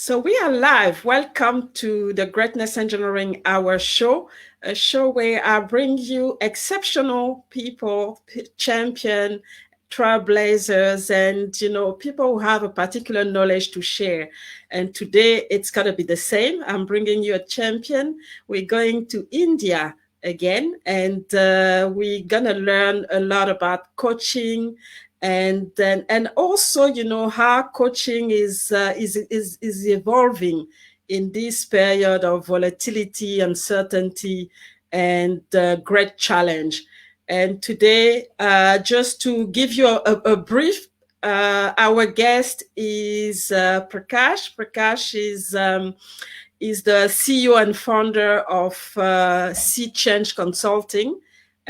So we are live. Welcome to the Greatness Engineering Hour show, a show where I bring you exceptional people, champion, trailblazers, and people who have a particular knowledge to share. And today it's gonna be the same. I'm bringing you a champion. We're going to India again, and we're gonna learn a lot about coaching and also how coaching is evolving in this period of volatility, uncertainty, and great challenge. And today, just to give you a brief, our guest is Prakash. Prakash is the CEO and founder of Sea Change Consulting,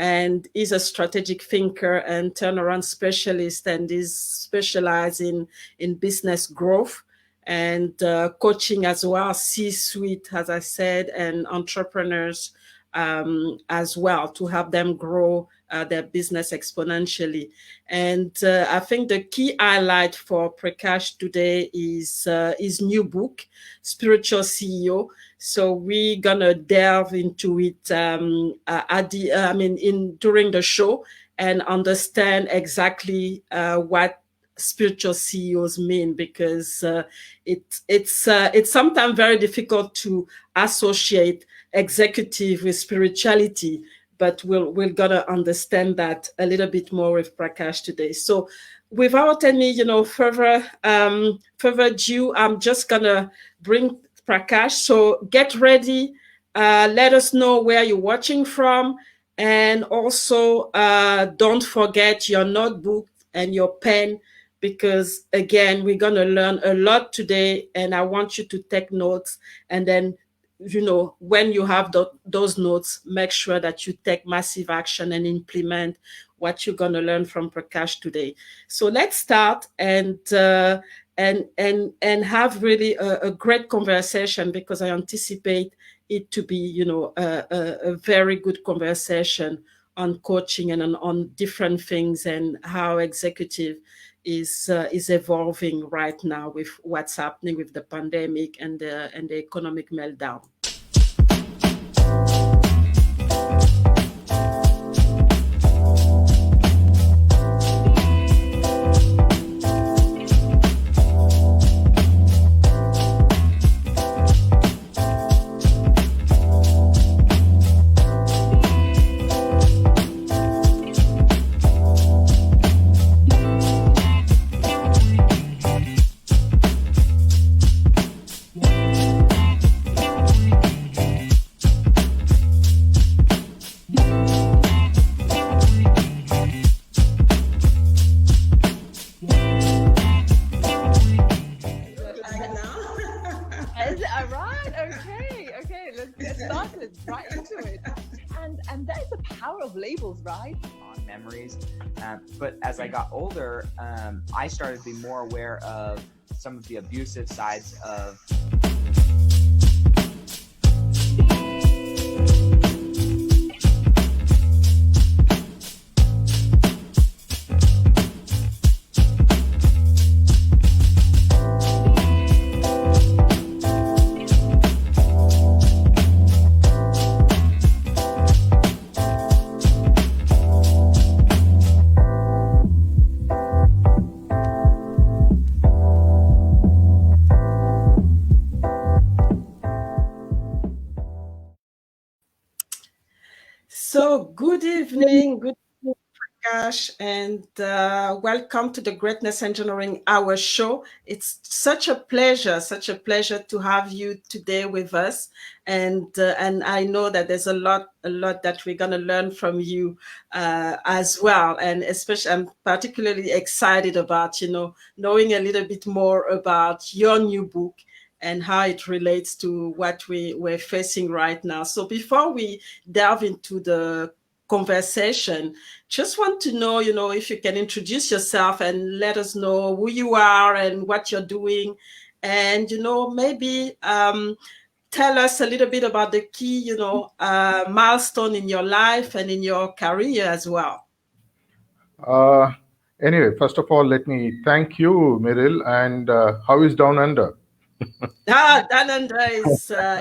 and is a strategic thinker and turnaround specialist, and is specialized in business growth and coaching as well, C-suite, as I said, and entrepreneurs as well, to help them grow their business exponentially. And I think the key highlight for Prakash today is his new book, Spiritual CEO. So we're gonna delve into it during the show, and understand exactly what spiritual CEOs mean, because it's sometimes very difficult to associate executive with spirituality, but we're gonna understand that a little bit more with Prakash today. So without any further ado, I'm just gonna bring Prakash. So get ready. Let us know where you're watching from, and also don't forget your notebook and your pen, because again, we're gonna learn a lot today, and I want you to take notes. And then when you have those notes, make sure that you take massive action and implement what you're going to learn from Prakash today. So let's start and have really a great conversation, because I anticipate it to be a very good conversation on coaching and on different things, and how executive is evolving right now with what's happening with the pandemic and the economic meltdown. Right? On memories. But as I got older, I started to be more aware of some of the abusive sides of So good evening, Prakash, and welcome to the Greatness Engineering Hour show. It's such a pleasure to have you today with us, and I know that there's a lot that we're gonna learn from you as well, and especially I'm particularly excited about knowing a little bit more about your new book and how it relates to what we're facing right now. So before we delve into the conversation, just want to know, if you can introduce yourself and let us know who you are and what you're doing, and maybe tell us a little bit about the key, milestone in your life and in your career as well. Anyway, first of all, let me thank you, Mireille. And how is Down Under? Danandra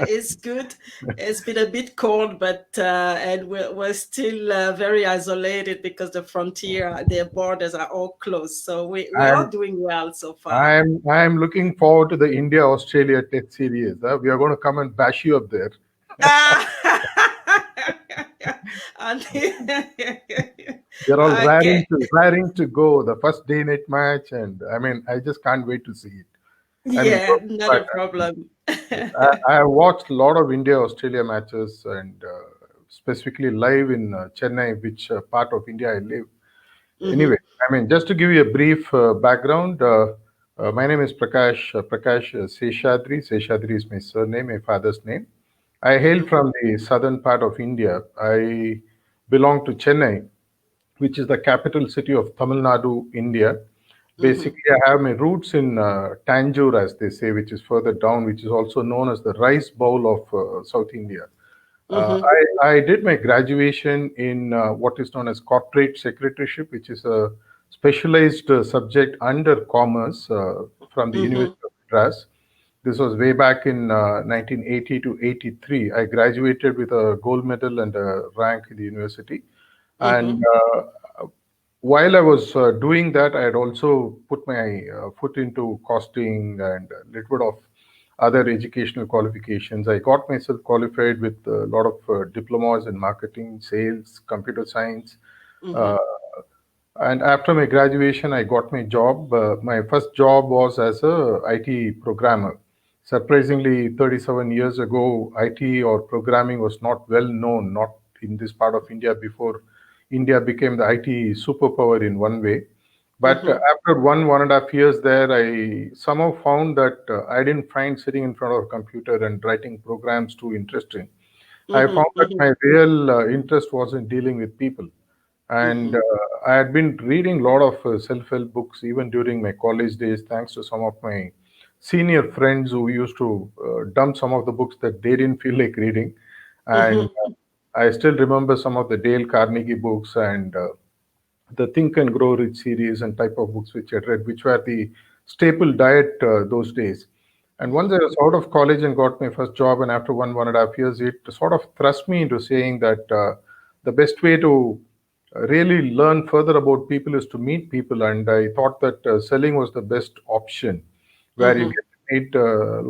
is good. It's been a bit cold, but and we're still very isolated because the frontier, their borders are all closed. So we're all I'm doing well so far. I'm looking forward to the India Australia Tech series. We are going to come and bash you up there. Ah! And They're all okay. raring to go. The first day night match, and I mean, I just can't wait to see it. I mean, Yeah, not a problem. I have watched a lot of India Australia matches, and specifically live in Chennai, which part of India I live. Hmm. Anyway, I mean, just to give you a brief background, my name is Prakash Seshadri. Seshadri is my surname, my father's name. I hail Hmm. from the southern part of India. I belong to Chennai, which is the capital city of Tamil Nadu, India. Hmm. Basically, I have my roots in Tanjore, as they say, which is further down, which is also known as the rice bowl of South India. Hmm. I did my graduation in what is known as corporate secretaryship, which is a specialized subject under commerce from the Hmm. University of Madras. This was way back in 1980 to 83. I graduated with a gold medal and a rank in the university. And Hmm. while I was doing that, I had also put my foot into costing and a little bit of other educational qualifications. I got myself qualified with a lot of diplomas in marketing, sales, computer science. Uh, Hmm. and after my graduation, I got my job. My first job was as a IT programmer. Surprisingly, 37 years ago, IT or programming was not well known, not in this part of India before India became the IT superpower in one way. But Hmm. after 1.5 years there, I somehow found that I didn't find sitting in front of a computer and writing programs too interesting. I Hmm. found that Hmm. my real interest was in dealing with people. And Hmm. I had been reading a lot of self-help books even during my college days, thanks to some of my senior friends who used to dump some of the books that they didn't feel like reading. And Hmm. I still remember some of the Dale Carnegie books and the Think and Grow Rich series and type of books which I read, which were the staple diet those days. And once I was out of college and got my first job, and after 1.5 years, it sort of thrust me into saying that the best way to really learn further about people is to meet people. And I thought that selling was the best option, where you Hmm. get to meet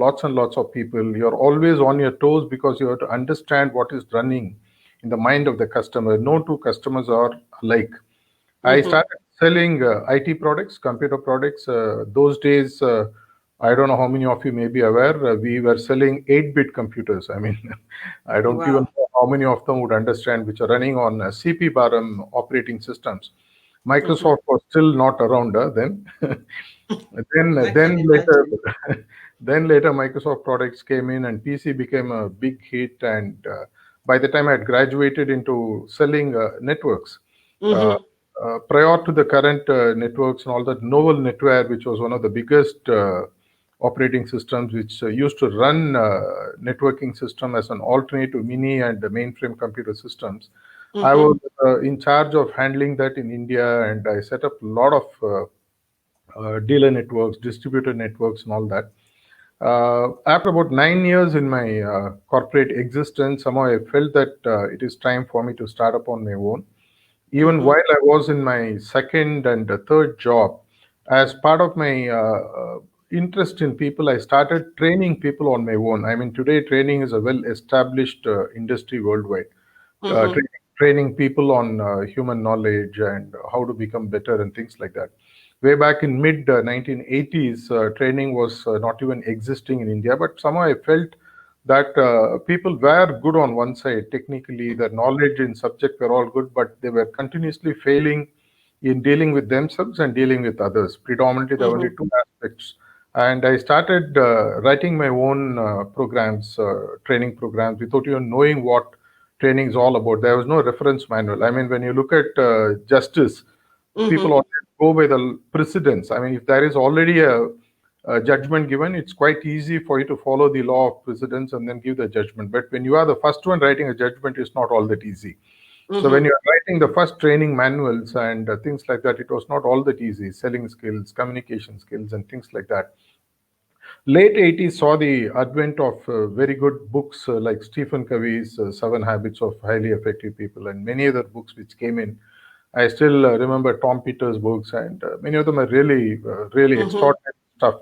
lots and lots of people. You're always on your toes because you have to understand what is running in the mind of the customer. No two customers are alike. I Hmm. started selling IT products, computer products. Those days, I don't know how many of you may be aware, we were selling 8-bit computers. I mean, I don't even Wow. know how many of them would understand, which are running on CP Baram operating systems. Hmm. Microsoft was still not around then. I can Then later, imagine. then later, Microsoft products came in, and PC became a big hit. And by the time I had graduated into selling networks, uh, Hmm. prior to the current networks and all that, Novel Netware, which was one of the biggest operating systems, which used to run networking system as an alternate to mini and mainframe computer systems. I Hmm. was in charge of handling that in India, and I set up a lot of dealer networks, distributor networks, and all that. After about 9 years in my corporate existence, somehow I felt that it is time for me to start up on my own. Even Hmm. while I was in my second and third job, as part of my interest in people, I started training people on my own. I mean, today training is a well-established industry worldwide. Hmm. Training people on human knowledge and how to become better and things like that. Way back in mid 1980s, training was not even existing in India, but somehow I felt that people were good on one side technically, the knowledge in subject were all good, but they were continuously failing in dealing with themselves and dealing with others. Predominantly there were only Hmm. two aspects. And I started writing my own programs, training programs, without even knowing what training is all about. There was no reference manual. I mean, when you look at justice, people Hmm. always go by the precedents. I mean, if there is already a judgment given, it's quite easy for you to follow the law of precedence and then give the judgment. But when you are the first one writing a judgment, it's not all that easy. So when Hmm. you're writing the first training manuals and things like that, it was not all that easy. Selling skills, communication skills, and things like that. late 80s saw the advent of very good books like Stephen Covey's Seven Habits of Highly Effective People and many other books which came in. I still remember Tom Peters' books, and many of them are really, really Mm-hmm. extraordinary stuff.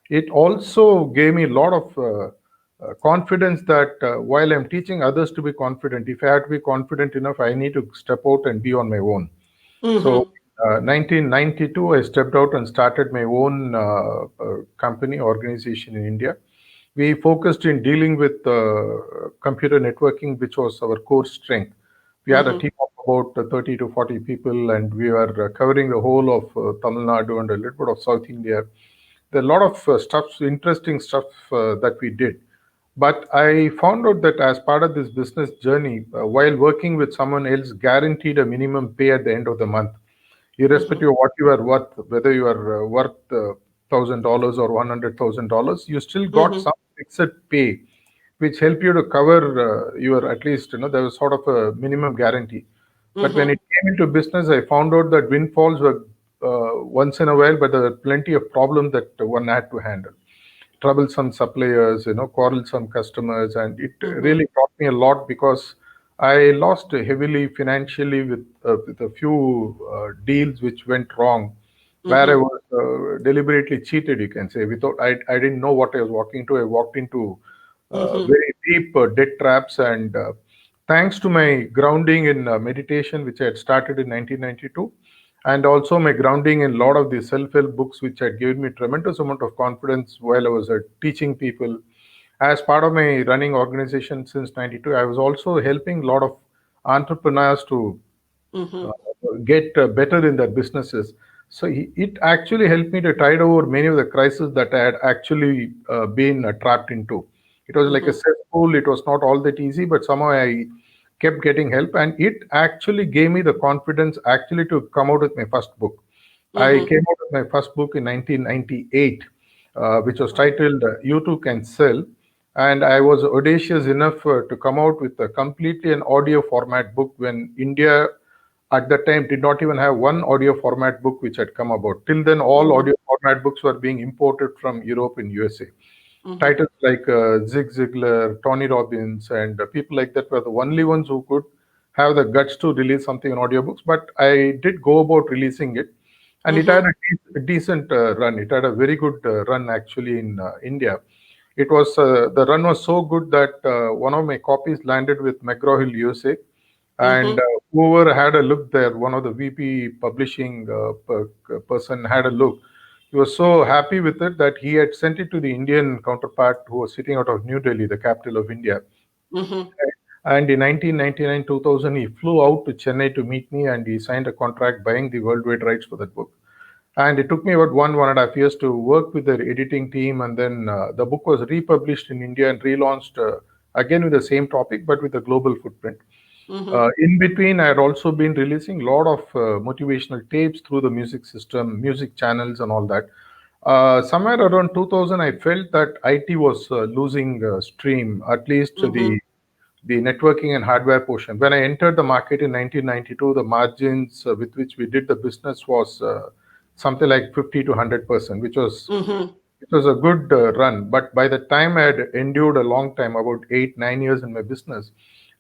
It also gave me a lot of confidence that while I'm teaching others to be confident, if I have to be confident enough, I need to step out and be on my own. So, Mm-hmm. 1992, I stepped out and started my own company organization in India. We focused in dealing with computer networking, which was our core strength. We had a Mm-hmm. team of about 30 to 40 people, and we were covering the whole of Tamil Nadu and a little bit of South India. There are a lot of stuff, interesting stuff that we did. But I found out that as part of this business journey, while working with someone else, guaranteed a minimum pay at the end of the month, Mm-hmm. irrespective of what you are worth, whether you are worth $1,000 or $100,000, you still got Mm-hmm. some fixed pay, which help you to cover your at least there was sort of a minimum guarantee. But when Mm-hmm. it came into business, I found out that windfalls were once in a while, but there were plenty of problems that one had to handle. Troublesome suppliers, quarrelsome customers, and it Mm-hmm. really taught me a lot because I lost heavily financially with a few deals which went wrong, where I Mm-hmm. was deliberately cheated, you can say. Without I didn't know what I was walking to. I walked into Mm-hmm. very deep debt traps, and thanks to my grounding in meditation, which I had started in 1992, and also my grounding in a lot of the self-help books, which had given me tremendous amount of confidence while I was teaching people. As part of my running organization since 92, I was also helping a lot of entrepreneurs to Mm-hmm. uh, get better in their businesses. So it actually helped me to tide over many of the crises that I had actually been trapped into. It was like a Mm-hmm. cesspool. It was not all that easy, but somehow I kept getting help, and it actually gave me the confidence actually to come out with my first book. I Mm-hmm. came out with my first book in 1998, which was titled "You Too Can Sell," and I was audacious enough to come out with a completely an audio format book when India at that time did not even have one audio format book which had come about. Till then, all Mm-hmm. audio format books were being imported from Europe and USA. Mm-hmm. Titles like Zig Ziglar, Tony Robbins, and people like that were the only ones who could have the guts to release something in audiobooks. But I did go about releasing it, and it had Mm-hmm. a decent run. It had a very good run actually in India. It was the run was so good that one of my copies landed with McGraw Hill USA, and Mm-hmm. whoever had a look there, one of the VP publishing person had a look. He was so happy with it that he had sent it to the Indian counterpart who was sitting out of New Delhi, the capital of India. Mm-hmm. And in 1999, 2000, he flew out to Chennai to meet me, and he signed a contract buying the worldwide rights for that book. And it took me about 1.5 years to work with their editing team, and then the book was republished in India and relaunched again with the same topic, but with a global footprint. Mm-hmm. In between, I had also been releasing a lot of motivational tapes through the music system, music channels, and all that. Somewhere around 2000, I felt that IT was losing stream, at least Mm-hmm. the networking and hardware portion. When I entered the market in 1992, the margins with which we did the business was something like 50 to 100%, Mm-hmm. which was a good run. But by the time I had endured a long time, about 8, 9 years in my business,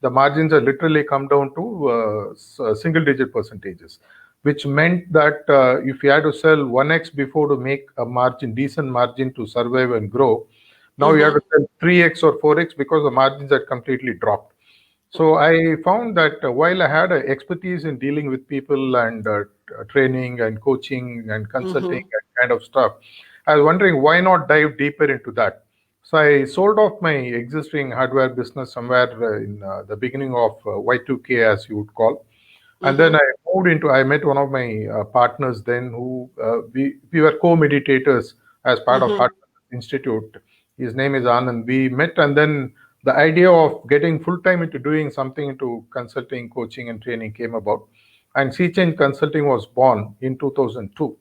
the margins had literally come down to single digit percentages, which meant that if you had to sell 1x before to make a margin, decent margin to survive and grow, now you have Mm-hmm. to sell 3x or 4x because the margins had completely dropped. So I found that while I had expertise in dealing with people and training and coaching and consulting Mm-hmm. and kind of stuff, I was wondering why not dive deeper into that. So I sold off my existing hardware business somewhere in the beginning of Y2K, as you would call, and then Mm-hmm. I met one of my partners then who we were co-meditators as part of Mm-hmm. Heart Institute. His name is Anand. We met, and then the idea of getting full time into doing something into consulting, coaching, and training came about. And Sea Change Consulting was born in 2002.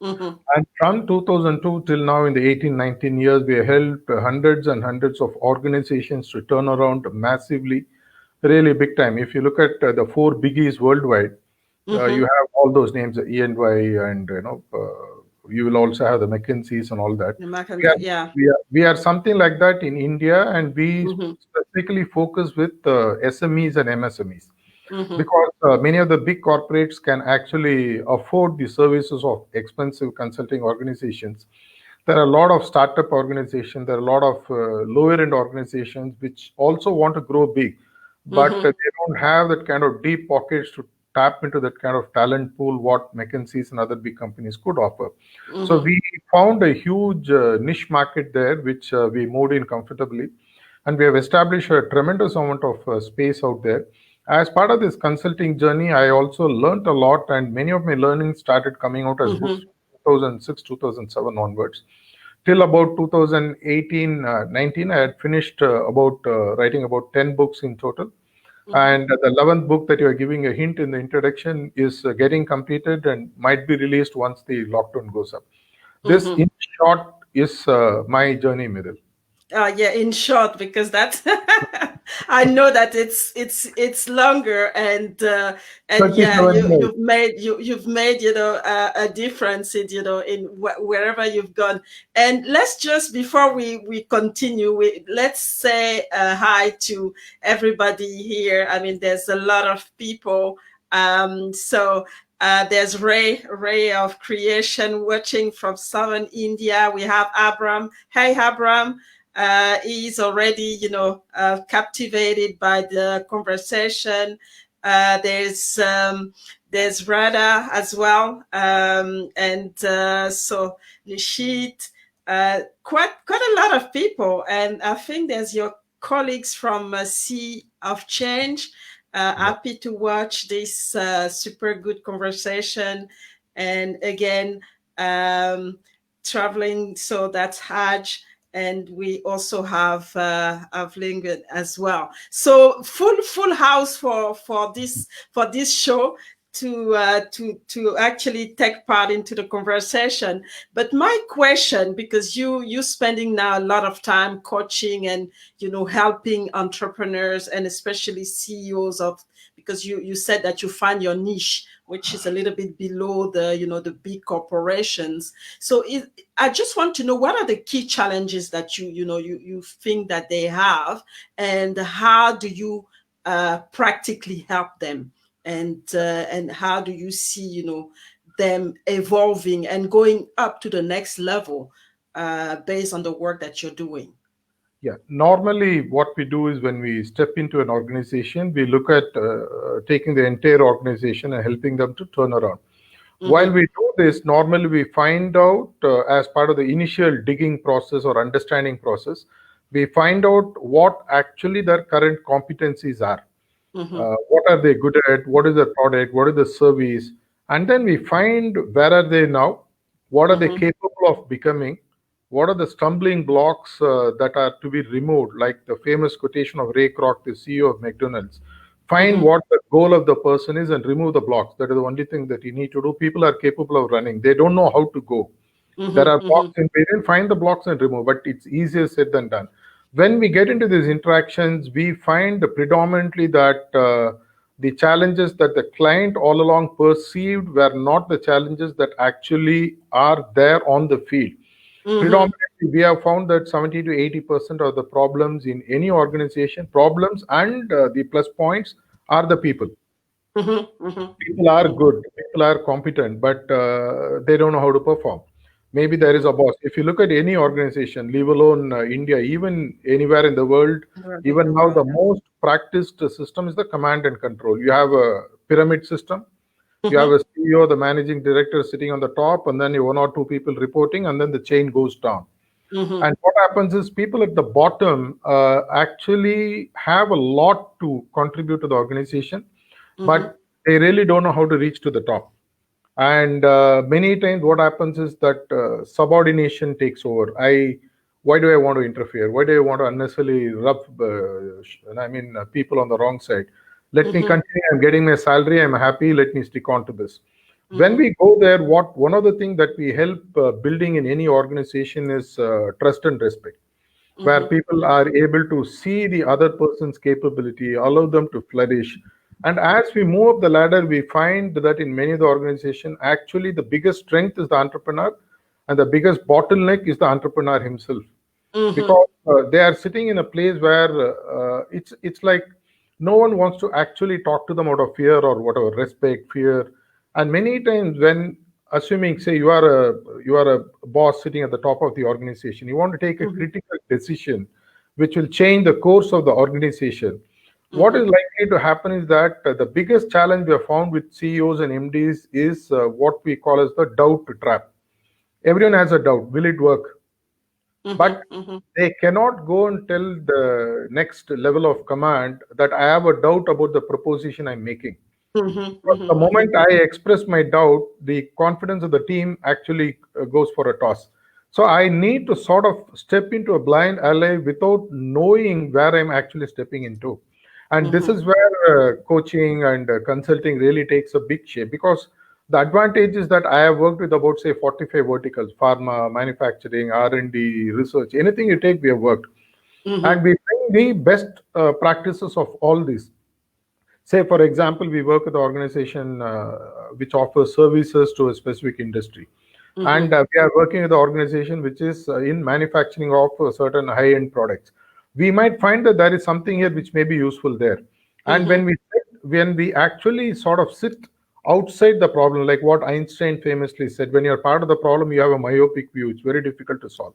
Mm-hmm. And from 2002 till now, in the 18, 19 years, we have helped hundreds and hundreds of organizations to turn around massively, really big time. If you look at the four biggies worldwide, you Mm-hmm. have all those names, ENY and you will also have the McKinseys and all that. The We are, Mackenzie, yeah. we are something like that in India, and we Mm-hmm. specifically focus with SMEs and MSMEs, Mm-hmm. because many of the big corporates can actually afford the services of expensive consulting organizations. There are a lot of startup organizations, there are a lot of lower end organizations which also want to grow big, but Mm-hmm. they don't have that kind of deep pockets to tap into that kind of talent pool what McKinsey's and other big companies could offer. So Mm-hmm. we found a huge niche market there, which we moved in comfortably, and we have established a tremendous amount of space out there. As part of this consulting journey, I also learned a lot, and many of my learning started coming out as books Mm-hmm. from 2006, 2007 onwards. Till about 2018, 19, I had finished about writing about 10 books in total. Mm-hmm. And the 11th book that you are giving a hint in the introduction is getting completed and might be released once the lockdown goes up. This, Mm-hmm. in short, is my journey, Miril. Yeah, in short, because that's I know that it's longer, and yeah, 37 years. you've made a difference in in wherever you've gone. And let's just before we continue, let's say hi to everybody here. I mean, there's a lot of people. So there's Ray of Creation watching from southern India. We have Abram. Hey, Abram. He's already, captivated by the conversation. There's Rada as well, and so Nishit, quite a lot of people, and I think there's your colleagues from Sea of Change. Yeah. Happy to watch this super good conversation, and again, traveling. So that's Hajj, and we also have Lingen as well. So full house for this show to actually take part into the conversation. But my question, because you spending now a lot of time coaching and helping entrepreneurs and especially CEOs of, because you said that you find your niche, which is a little bit below the big corporations. So I just want to know, what are the key challenges that you think that they have, and how do you practically help them, and how do you see them evolving and going up to the next level based on the work that you're doing? Yeah. Normally, what we do is when we step into an organization, we look at taking the entire organization and helping them to turn around. While Mm-hmm. we do this, normally we find out as part of the initial digging process or understanding process, we find out what actually their current competencies are. Mm-hmm. What are they good at? What is the product? What is the service? And then we find where are they now? What are they Mm-hmm. capable of becoming? What are the stumbling blocks that are to be removed? Like the famous quotation of Ray Kroc, the CEO of McDonald's. Find Mm-hmm. what the goal of the person is and remove the blocks. That is the only thing that you need to do. People are capable of running. They don't know how to go. There are Mm-hmm. Mm-hmm. blocks in between. Find the blocks and remove, but it's easier said than done. When we get into these interactions, we find predominantly that the challenges that the client all along perceived were not the challenges that actually are there on the field. Mm-hmm. Predominantly, we have found that 70 to 80% of the problems in any organization, problems and the plus points, are the people. Mm-hmm. Mm-hmm. People are good, people are competent, but they don't know how to perform. Maybe there is a boss. If you look at any organization, leave alone India, even anywhere in the world, Around in even the now world, the most practiced system is the command and control. You have a pyramid system. yeah. You have Mm-hmm. a CEO, the managing director sitting on the top, and then you one or two people reporting, and then the chain goes down. Mm-hmm. And what happens is people at the bottom actually have a lot to contribute to the organization, Mm-hmm. but they really don't know how to reach to the top. And many times, what happens is that subordination takes over. Why do I want to interfere? Why do I want to unnecessarily rub? People on the wrong side. Let me Mm-hmm. continue. I'm getting my salary. I'm happy. Let me stick on to this. When Mm-hmm. we go there, what one of the things that we help building in any organization is trust and respect, where Mm-hmm. people are able to see the other person's capability, allow them to flourish. And as we move up the ladder, we find that in many of the organizations, actually the biggest strength is the entrepreneur, and the biggest bottleneck is the entrepreneur himself, Mm-hmm. because they are sitting in a place where it's like no one wants to actually talk to them out of fear or whatever, respect, fear. And many times when, assuming, say, you are a boss sitting at the top of the organization, you want to take a Mm-hmm. critical decision which will change the course of the organization. What is Mm-hmm. likely to happen is that the biggest challenge we have found with CEOs and MDs is what we call as the doubt trap. Everyone has a doubt, will it work? But Mm-hmm. they cannot go and tell the next level of command that I have a doubt about the proposition I'm making. Mm-hmm. But the Mm-hmm. moment I express my doubt, the confidence of the team actually goes for a toss. So I need to sort of step into a blind alley without knowing where I'm actually stepping into. And this Mm-hmm. is where coaching and consulting really takes a big shape, because the advantage is that I have worked with about, say, 45 verticals: pharma, manufacturing, R&D, research, anything you take, we have worked. Mm-hmm. And we bring the best practices of all these. Say, for example, we work with an organization which offers services to a specific industry. And Mm-hmm. we are working with an organization which is in manufacturing of certain high-end products. We might find that there is something here which may be useful there. And Mm-hmm. when we actually sort of sit outside the problem, like what Einstein famously said, when you're part of the problem, you have a myopic view. It's very difficult to solve.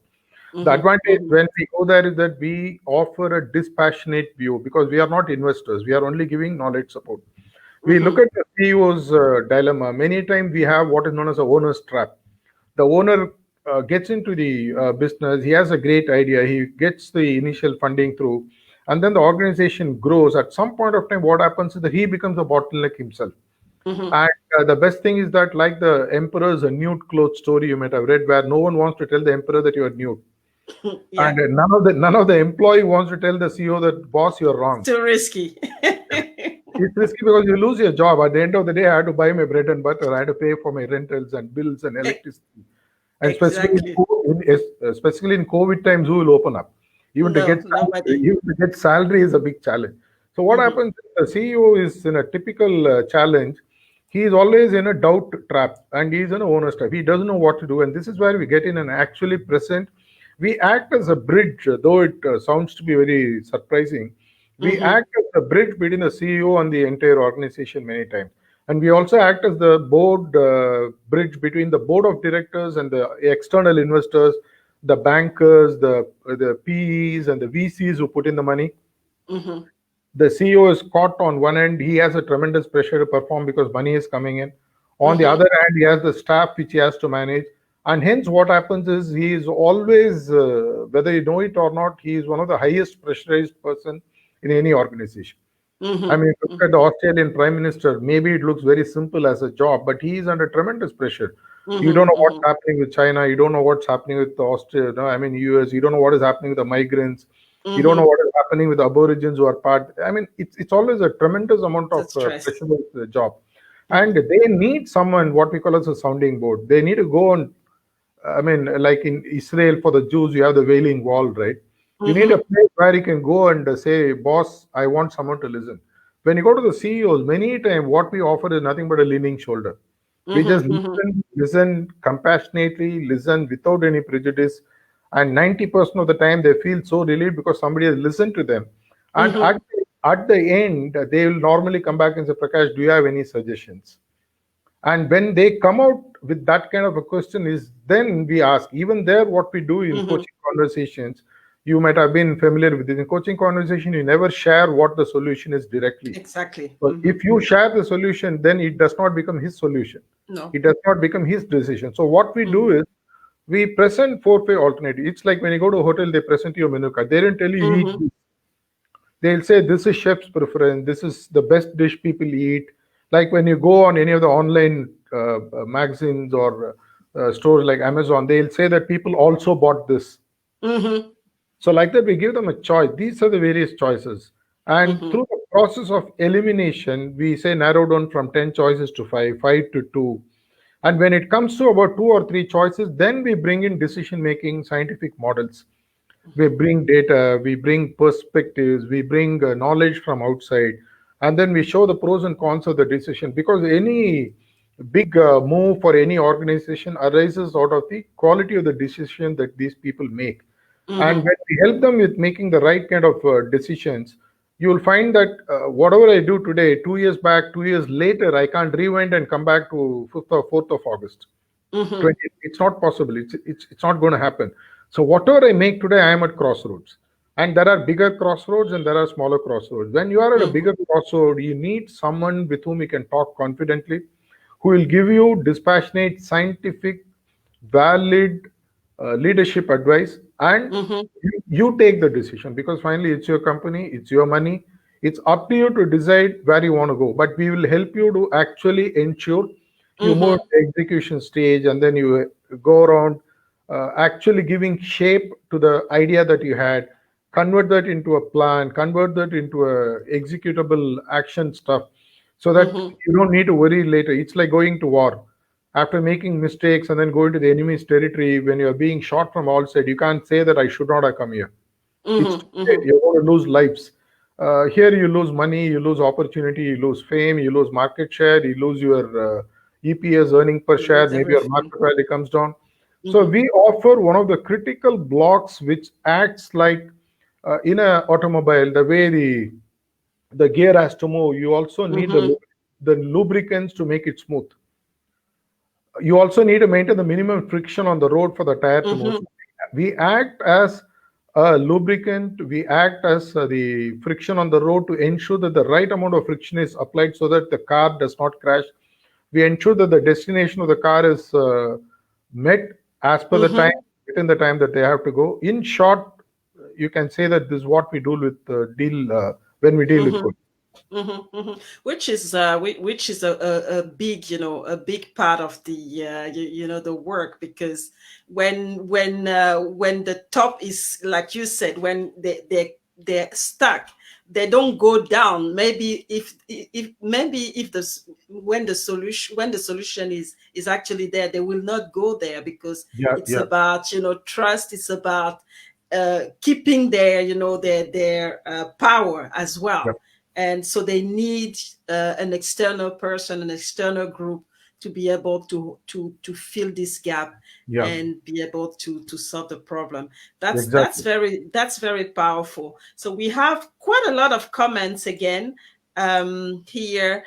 The Mm-hmm. advantage Mm-hmm. when we go there is that we offer a dispassionate view, because we are not investors. We are only giving knowledge support. We look Mm-hmm. at the CEO's dilemma. Many times we have what is known as a owner's trap. The owner gets into the business. He has a great idea. He gets the initial funding through, and then the organization grows. At some point of time, what happens is that he becomes a bottleneck himself. Mm-hmm. And the best thing is that, like the emperor's nude clothes story you might have read, where no one wants to tell the emperor that you are nude, Yeah. and none of the employee wants to tell the CEO that, boss, you're wrong. Too risky. It's risky because you lose your job. At the end of the day, I had to buy my bread and butter. I had to pay for my rentals and bills and E- electricity. And exactly. specifically in COVID times, who will open up? Even to No, get nobody. salary is a big challenge. So what Mm-hmm. happens? The CEO is in a typical challenge. He is always in a doubt trap, and he is in a owner's trap. He doesn't know what to do, and this is where we get in and actually present. We act as a bridge, though it sounds to be very surprising. We Mm-hmm. act as a bridge between the CEO and the entire organization many times. And we also act as the board bridge between the board of directors and the external investors, the bankers, the PEs, and the VCs who put in the money. Mm-hmm. The CEO is caught on one end. He has a tremendous pressure to perform because money is coming in. On the Mm-hmm. other hand, he has the staff which he has to manage. And hence, what happens is he is always, whether you know it or not, he is one of the highest pressurized person in any organization. I Mm-hmm. mean, look at the Australian Prime Minister. Maybe it looks very simple as a job, but he is under tremendous pressure. You don't know what's Mm-hmm. happening with China. You don't know what's happening with Australia. No, I mean, US. You don't know what is happening with the migrants. You don't know Mm-hmm. what is happening with the Aborigines who are part. I mean, it's always a tremendous amount The of stress. pressurized job, Mm-hmm. and they need someone what we call as a sounding board. They need to go on. I mean, like in Israel for the Jews, you have the Wailing Wall, right? You need a Mm-hmm. place where you can go and say, "Boss, I want someone to listen." When you go to the CEOs, many times what we offer is nothing but a leaning shoulder. We just Mm-hmm. Mm-hmm. listen compassionately, listen without any prejudice, and 90% of the time they feel so relieved because somebody has listened to them. And Mm-hmm. at the end, they will normally come back and say, "Prakash, do you have any suggestions?" And when they come out with that kind of a question, is then we ask. Even there, what we do in Mm-hmm. coaching conversations, you might have been familiar with it. In coaching conversation, you never share what the solution is directly. Exactly. So Mm-hmm. if you share the solution, then it does not become his solution. No. It does not become his decision. So what we do Mm-hmm. is we present four, five alternatives. It's like when you go to a hotel, they present you a menu card. They don't tell you eat Mm-hmm. this. They'll say this is chef's preference. This is the best dish people eat. Like when you go on any of the online magazines or stores like Amazon, they'll say that people also bought this. Mm-hmm. So, like that, we give them a choice. These are the various choices. And Mm-hmm. through the process of elimination, we say narrow down from 10 choices to 5, 5 to 2. And when it comes to about two or three choices, then we bring in decision making scientific models. We bring data, we bring perspectives, we bring knowledge from outside, and then we show the pros and cons of the decision. Because any big move for any organization arises out of the quality of the decision that these people make. And Mm-hmm. when we help them with making the right kind of decisions, you will find that whatever I do today, 2 years back, 2 years later, I can't rewind and come back to 5th or 4th of August. Mm-hmm. 20, it's not possible. It's not going to happen. So whatever I make today, I am at crossroads. And there are bigger crossroads and there are smaller crossroads. When you are at a Mm-hmm. bigger crossroad, you need someone with whom you can talk confidently, who will give you dispassionate, scientific, valid leadership advice, and Mm-hmm. you take the decision, because finally it's your company, it's your money. It's up to you to decide where you want to go, but we will help you to actually ensure you move to Mm-hmm. the execution stage, and then you go around actually giving shape to the idea that you had, convert that into a plan, convert that into a executable action stuff, so that Mm-hmm. you don't need to worry later. It's like going to war. After making mistakes and then going to the enemy's territory, when you're being shot from all sides, you can't say that I should not have come here. It's too Mm-hmm. late. Mm-hmm. You're going to lose lives. Here you lose money, you lose opportunity, you lose fame, you lose market share, you lose your EPS, earning per You share, lose maybe your everything. market value comes down. So Mm-hmm. we offer one of the critical blocks which acts like in a automobile, the way the gear has to move, you also need Mm-hmm. the lubricants to make it smooth. You also need to maintain the minimum friction on the road for the tire to move. Mm-hmm. So we act as a lubricant, we act as the friction on the road to ensure that the right amount of friction is applied so that the car does not crash. We ensure that the destination of the car is met as per the time, Mm-hmm. within the time that they have to go. In short, you can say that this is what we do with deal when we deal with Mm-hmm. goods. Mm-hmm, mm-hmm. Which is a big, a big part of the the work, because when the top is, like you said, when they're stuck, they don't go down. Maybe if maybe if the when the solution is actually there, they will not go there, because Yeah, it's yeah, about trust. It's about keeping their their power as yeah, well. And so they need an external person, an external group, to be able to fill this gap yeah, and be able to solve the problem. That's exactly. very powerful. So we have quite a lot of comments again here.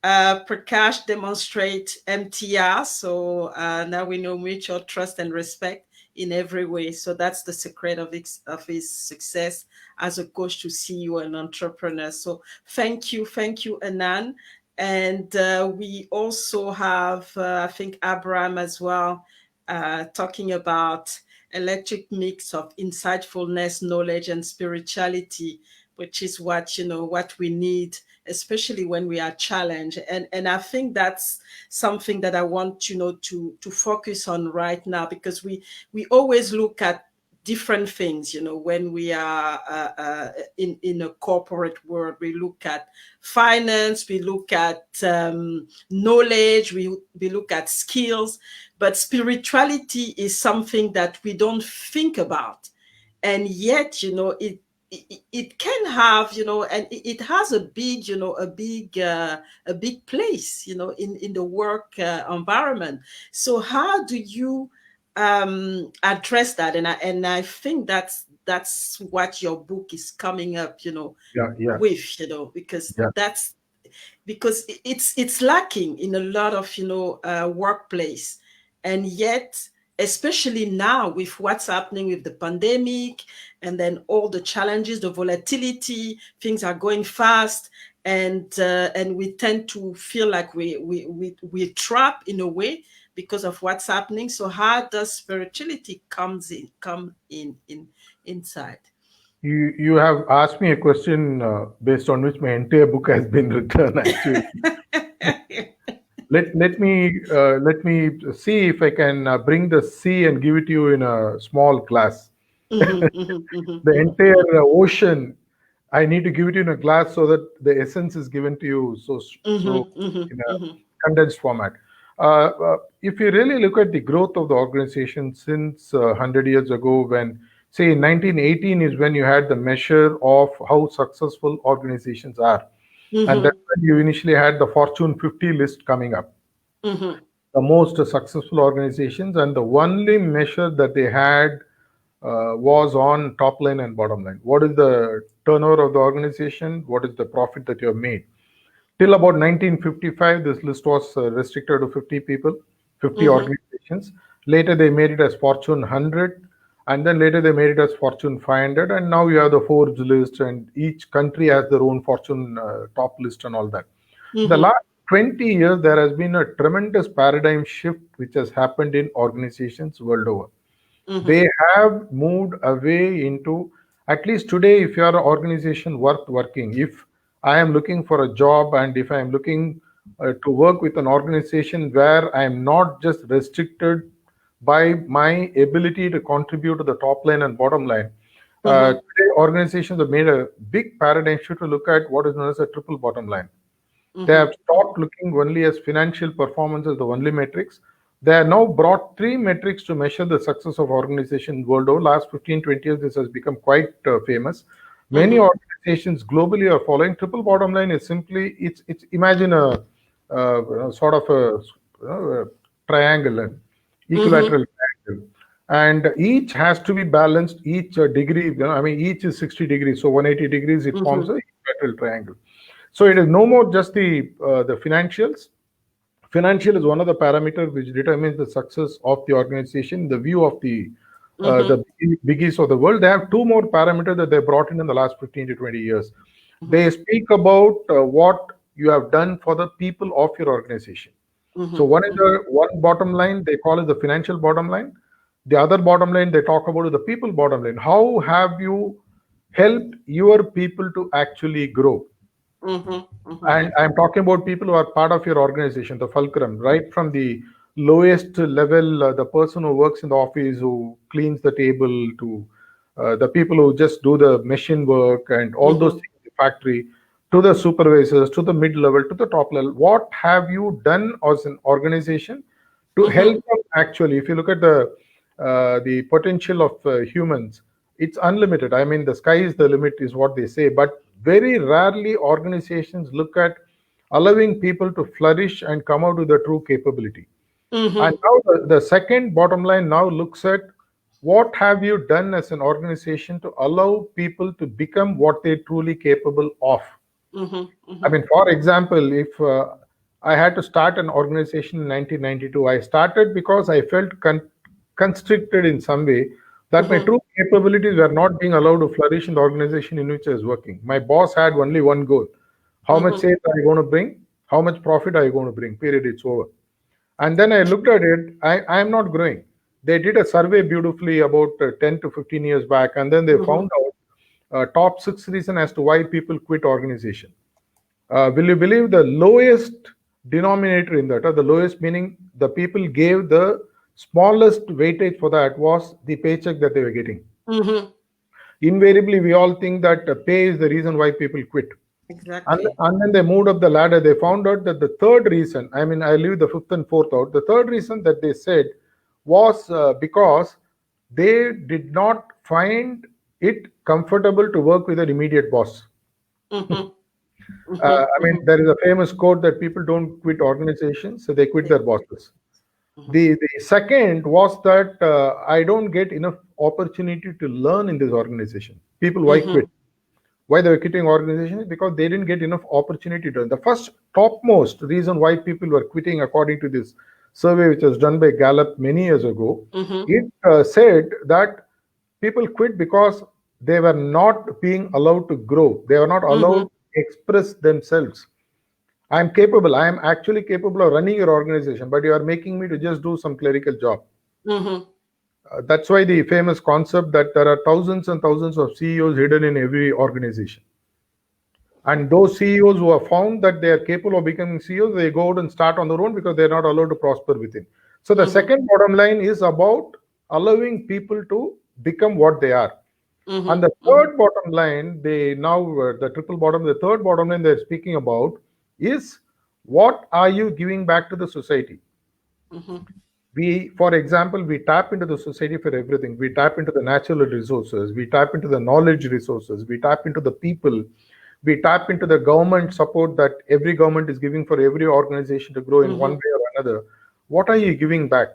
Prakash demonstrate MTR. So now we know mutual trust and respect in every way. So that's the secret of his success as a coach to CEO and entrepreneur. So thank you, Anand. And we also have, I think, Abraham as well, talking about electric mix of insightfulness, knowledge, and spirituality, which is what what we need, especially when we are challenged. And I think that's something that I want to focus on right now, because we always look at different things, when we are in a corporate world. We look at finance, we look at knowledge, we look at skills, but spirituality is something that we don't think about. And yet, it can have, and it has a big, a big place, in the work environment. So how do you address that? And I think that's what your book is coming up, Yeah, yeah, with, because yeah. it's lacking in a lot of workplace. And yet, especially now with what's happening with the pandemic, and then all the challenges, the volatility, things are going fast, and we tend to feel like we're trapped in a way because of what's happening. So how does spirituality come in inside? You have asked me a question based on which my entire book has been written. Actually, let me see if I can bring the sea and give it to you in a small glass. Mhm, mhm, mhm, The mhm, entire mhm, ocean, I need to give it in a glass so that the essence is given to you so mhm, mhm, in a mhm, condensed format. If you really look at the growth of the organization since 100 years ago, when say in 1918 is when you had the measure of how successful organizations are. And Mm-hmm. that's when you initially had the Fortune 50 list coming up, Mm-hmm. the most successful organizations, and the only measure that they had was on top line and bottom line. What is the turnover of the organization? What is the profit that you have made? Till about 1955, this list was restricted to 50 people, 50 Mm-hmm. organizations. Later, they made it as Fortune 100, and then later they made it as Fortune 500, and now you have the Forbes list, and each country has their own Fortune top list and all that. The Mm-hmm. last 20 years, there has been a tremendous paradigm shift which has happened in organizations world over. Mm-hmm. They have moved away into, at least today, if you are an organization worth working, if I am looking for a job and if I am looking to work with an organization where I am not just restricted by my ability to contribute to the top line and bottom line, Mm-hmm. today organizations have made a big paradigm shift to look at what is known as a triple bottom line. They Mm-hmm. have stopped looking only as financial performance as the only metrics. They have now brought three metrics to measure the success of organization world over. Last 15, 20 years, this has become quite famous. Many Mm-hmm. organizations globally are following. Triple bottom line is simply, it's imagine a, sort of a triangle, an Mm-hmm. equilateral triangle. And each has to be balanced, each degree, I mean, each is 60 degrees. So 180 degrees, it forms Mm-hmm. a equilateral triangle. So it is no more just the financials. Financial is one of the parameters which determines the success of the organization. The view of Mm-hmm. the biggies of the world. They have two more parameters that they brought in the last 15 to 20 years. They speak about what you have done for the people of your organization. So Mm-hmm. one is Mm-hmm. the one bottom line they call it the financial bottom line. The other bottom line they talk about is the people bottom line. How have you helped your people to actually grow? Mm-hmm. Mm-hmm. And I'm talking about people who are part of your organization, the fulcrum, right from the lowest level, the person who works in the office, who cleans the table, to the people who just do the machine work and all those Mm-hmm. things in the factory, to the supervisors, to the mid level, to the top level. What have you done as an organization to help Mm-hmm. them actually? If you look at the potential of humans, it's unlimited. I mean, the sky is the limit, is what they say. But very rarely organizations look at allowing people to flourish and come out with the true capability. And Mm-hmm. now the second bottom line now looks at what have you done as an organization to allow people to become what they're truly capable of. Mm-hmm. I Mm-hmm. mean, for example, if I had to start an organization in 1992, I started because I felt constricted in some way that my Mm-hmm. true capabilities were not being allowed to flourish in the organization in which I was working. My boss had only one goal: how much Mm-hmm. sales are you going to bring? How much profit are you going to bring? Period. It's over. And then I looked at it. I am not growing. They did a survey beautifully about 10 to 15 years back, and then they Mm-hmm. found out top six reason as to why people quit organization. Will you believe the lowest denominator in that, or the lowest meaning the people gave the smallest weightage for that was the paycheck that they were getting. Mm-hmm. Invariably, we all think that pay is the reason why people quit. Exactly. And then they moved up the ladder. They found out that the third reason, I mean, I leave the fifth and fourth out. The third reason that they said was because they did not find it comfortable to work with an immediate boss. Mm-hmm. Mm-hmm. I mean, Mm-hmm. there is a famous quote that people don't quit organizations, so they quit their bosses. Mm-hmm. The second was that I don't get enough opportunity to learn in this organization. People, why Mm-hmm. quit? Why they were quitting organizations? Because they didn't get enough opportunity to learn. The first topmost reason why people were quitting, according to this survey which was done by Gallup many years ago, Mm-hmm. it said that people quit because they were not being allowed to grow. They were not allowed Mm-hmm. to express themselves. I'm capable. I am actually capable of running your organization, but you are making me to just do some clerical job. Mm-hmm. That's why the famous concept that there are thousands and thousands of CEOs hidden in every organization. And those CEOs who have found that they are capable of becoming CEOs, they go out and start on their own because they're not allowed to prosper within. So the Mm-hmm. second bottom line is about allowing people to become what they are. And Mm-hmm. the Mm-hmm. third bottom line, they now the triple bottom, the third bottom line they're speaking about is what are you giving back to the society? Mm-hmm. We, for example, we tap into the society for everything. We tap into the natural resources, we tap into the knowledge resources, we tap into the people, we tap into the government support that every government is giving for every organization to grow in one way or another, what are you giving back?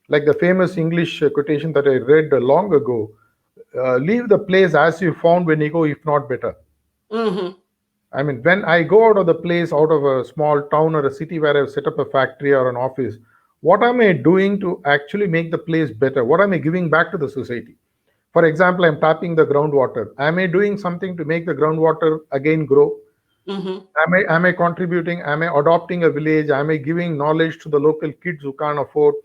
Like the famous English quotation that I read long ago, leave the place as you found when you go, if not better. I mean, when I go out of the place, out of a small town or a city where I've set up a factory or an office, what am I doing to actually make the place better? What am I giving back to the society? For example, I'm tapping the groundwater. Am I doing something to make the groundwater again grow? Am I contributing? Am I adopting a village? Am I giving knowledge to the local kids who can't afford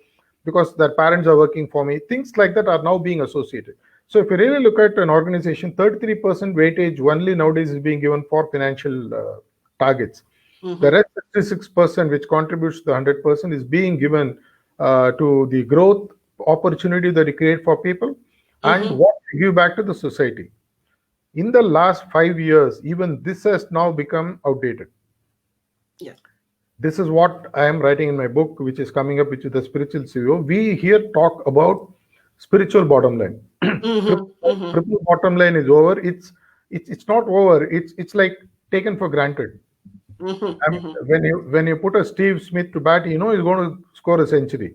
because their parents are working for me? Things like that are now being associated. So if you really look at an organization, 33% weightage only nowadays is being given for financial targets. The rest 66%, which contributes to the 100%, is being given to the growth opportunity that you create for people and what you give back to the society. In the last 5 years, even this has now become outdated. Yeah. This is what I am writing in my book, which is coming up, which is the spiritual CEO. We here talk about spiritual bottom line. Triple bottom line is over. It's not over. It's like taken for granted. I mean, when you put a Steve Smith to bat, you know he's going to score a century.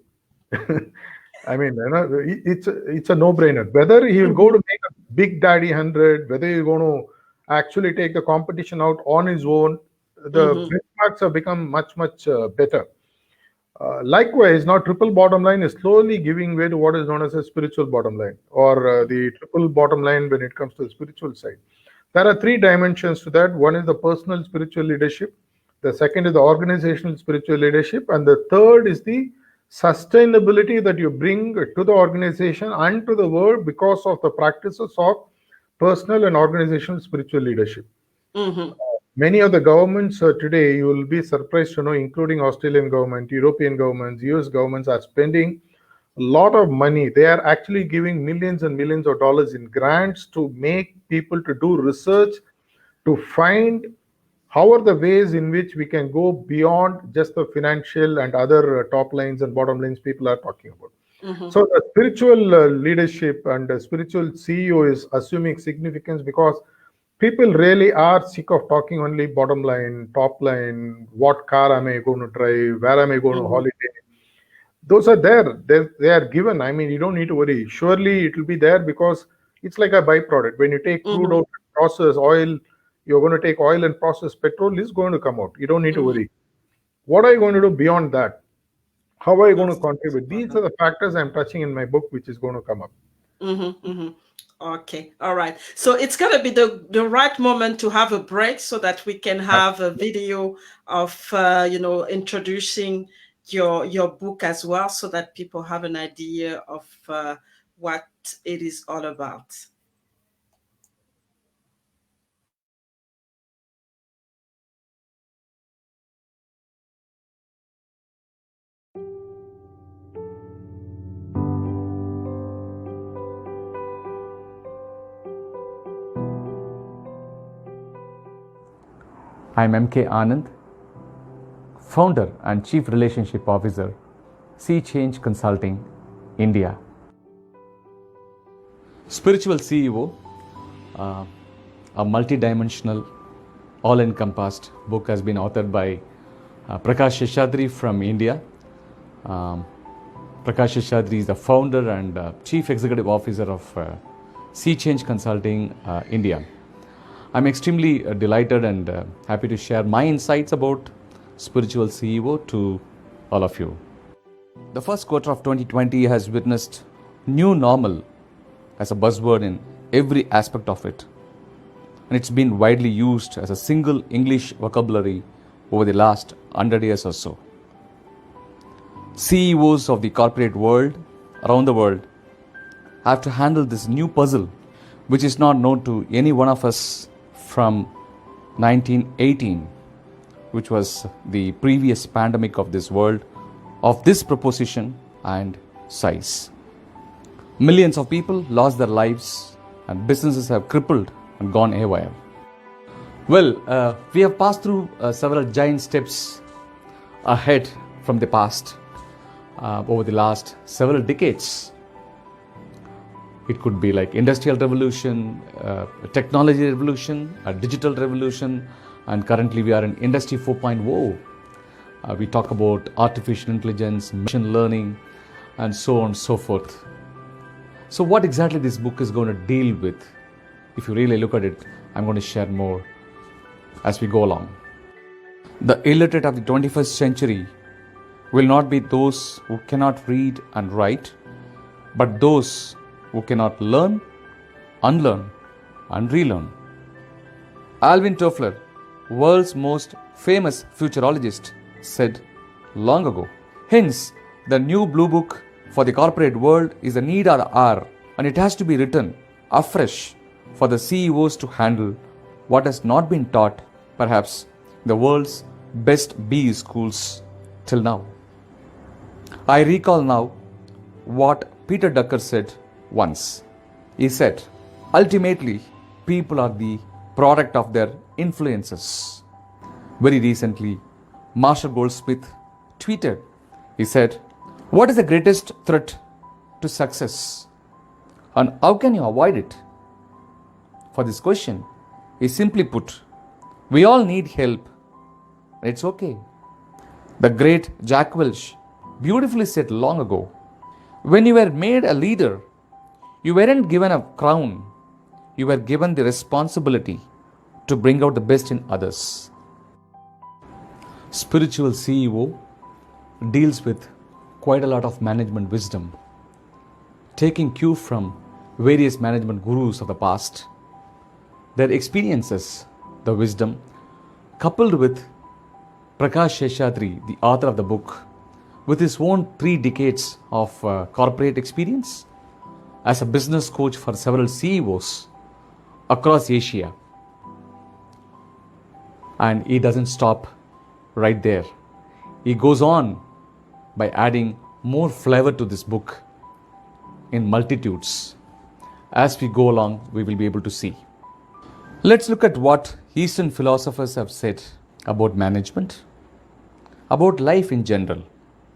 I mean, you know, it's a no-brainer. Whether he will go to make a big daddy 100, whether he's going to actually take the competition out on his own, the benchmarks have become much better. Likewise, now triple bottom line is slowly giving way to what is known as a spiritual bottom line, or the triple bottom line when it comes to the spiritual side. There are three dimensions to that. One is the personal spiritual leadership. The second is the organizational spiritual leadership. And the third is the sustainability that you bring to the organization and to the world because of the practices of personal and organizational spiritual leadership. Many of the governments today, you will be surprised to know, including Australian government, European governments, US governments, are spending a lot of money. They are actually giving millions and millions of dollars in grants to make people to do research, to find how are the ways in which we can go beyond just the financial and other top lines and bottom lines people are talking about. So the spiritual leadership and the spiritual CEO is assuming significance because people really are sick of talking only bottom line, top line, what car am I going to drive, where am I going to holiday. Those are there. They are given. I mean, you don't need to worry. Surely it will be there because it's like a byproduct. When you take crude out and process oil, you're going to take oil and process petrol, is going to come out. You don't need to worry. What are you going to do beyond that? How are you going to contribute? These are the factors I'm touching in my book, which is going to come up. Okay, all right. So it's going to be the right moment to have a break so that we can have a video of, introducing your book as well, so that people have an idea of what it is all about. I'm MK Anand, founder and Chief Relationship Officer, Sea Change Consulting, India. Spiritual CEO, a multidimensional, all-encompassed book has been authored by Prakash from India. Prakash is the founder and Chief Executive Officer of Sea Change Consulting, India. I'm extremely delighted and happy to share my insights about spiritual CEO to all of you. The first quarter of 2020 has witnessed new normal as a buzzword in every aspect of it. And it's been widely used as a single English vocabulary over the last 100 years or so. CEOs of the corporate world around the world have to handle this new puzzle, which is not known to any one of us from 1918, which was the previous pandemic of this world, of this proposition and size. Millions of people lost their lives and businesses have crippled and gone haywire. Well, we have passed through several giant steps ahead from the past over the last several decades. It could be like industrial revolution, technology revolution, a digital revolution, and currently we are in industry 4.0. We talk about artificial intelligence, machine learning, and so on and so forth. So what exactly this book is going to deal with, if you really look at it, I'm going to share more as we go along. The illiterate of the 21st century will not be those who cannot read and write, but those who cannot learn, unlearn, and relearn. Alvin Toffler, world's most famous futurologist, said long ago. Hence, the new blue book for the corporate world is the need of the hour, and it has to be written afresh for the CEOs to handle what has not been taught, perhaps, the world's best BE schools till now. I recall now what Peter Drucker said once. He said, ultimately, people are the product of their influences. Very recently, Marshall Goldsmith tweeted, he said, what is the greatest threat to success? And how can you avoid it? For this question, he simply put, we all need help. It's okay. The great Jack Welch beautifully said long ago, when you were made a leader, you weren't given a crown, you were given the responsibility to bring out the best in others. Spiritual CEO deals with quite a lot of management wisdom, taking cue from various management gurus of the past, their experiences, the wisdom, coupled with Prakash, the author of the book, with his own 3 decades of corporate experience as a business coach for several CEOs across Asia. And he doesn't stop right there. He goes on by adding more flavor to this book in multitudes. As we go along, we will be able to see. Let's look at what Eastern philosophers have said about management, about life in general.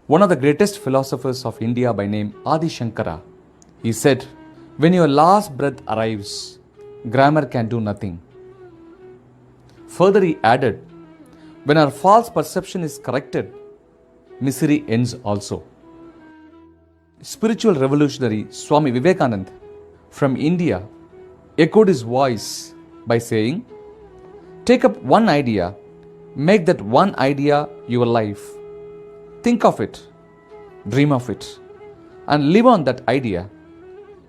One of the greatest philosophers of India by name Adi Shankara, he said, when your last breath arrives, grammar can do nothing. Further he added, when our false perception is corrected, misery ends also. Spiritual revolutionary Swami Vivekananda from India echoed his voice by saying, take up one idea, make that one idea your life. Think of it, dream of it, and live on that idea.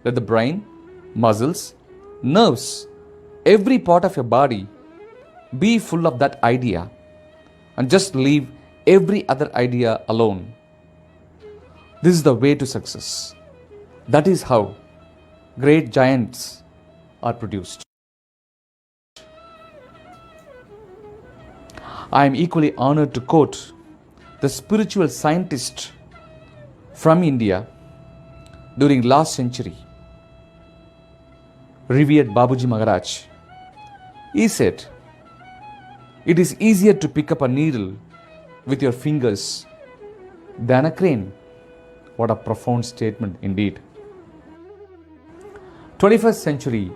Let the brain, muscles, nerves, every part of your body be full of that idea, and just leave every other idea alone. This is the way to success. That is how great giants are produced. I am equally honored to quote the spiritual scientist from India during last century, revered Babuji Maharaj. He said, it is easier to pick up a needle with your fingers than a crane. What a profound statement indeed. 21st century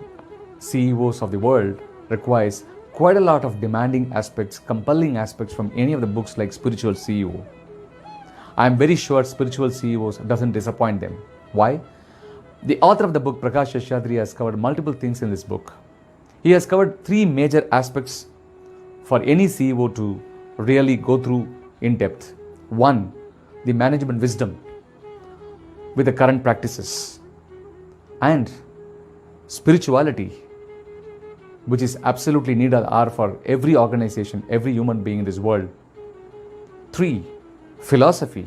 CEOs of the world requires quite a lot of demanding aspects, compelling aspects from any of the books like Spiritual CEO. I am very sure Spiritual CEOs doesn't disappoint them. Why? The author of the book, Prakash, has covered multiple things in this book. He has covered 3 major aspects for any CEO to really go through in depth. 1, the management wisdom with the current practices, and spirituality, which is absolutely needed for every organization, every human being in this world. 3, philosophy.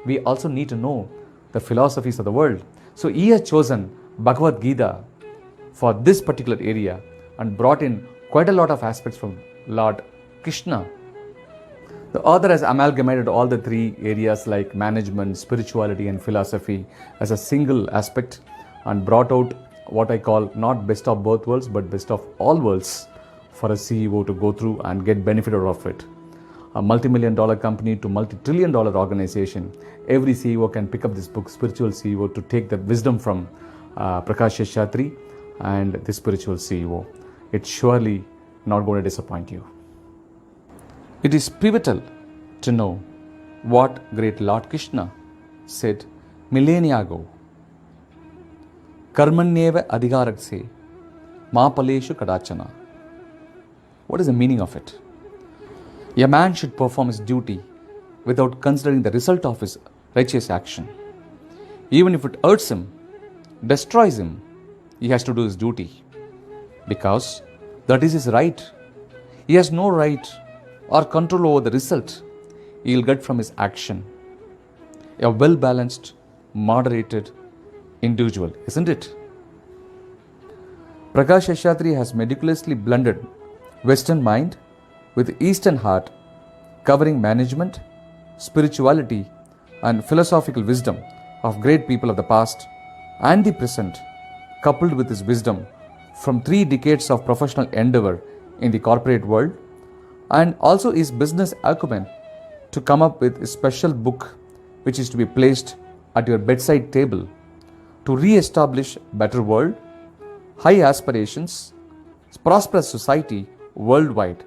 We also need to know the philosophies of the world. So he has chosen Bhagavad Gita for this particular area and brought in quite a lot of aspects from Lord Krishna. The author has amalgamated all the 3 areas like management, spirituality and philosophy as a single aspect and brought out what I call not best of both worlds but best of all worlds for a CEO to go through and get benefit out of it. A multi-million-dollar company to multi-trillion-dollar organization, every CEO can pick up this book, Spiritual CEO, to take the wisdom from Prakash Shetty, and the spiritual CEO. It's surely not going to disappoint you. It is pivotal to know what great Lord Krishna said millennia ago. Karmanyeva adhikarakse ma paleshu kadachana. What is the meaning of it? A man should perform his duty without considering the result of his righteous action. Even if it hurts him, destroys him, he has to do his duty because that is his right. He has no right or control over the result he will get from his action. A well balanced, moderated individual, isn't it? Prakash Shetty has meticulously blended Western mind with Eastern heart, covering management, spirituality, and philosophical wisdom of great people of the past and the present, coupled with his wisdom from 3 decades of professional endeavor in the corporate world, and also his business acumen to come up with a special book which is to be placed at your bedside table to re-establish better world, high aspirations, prosperous society worldwide,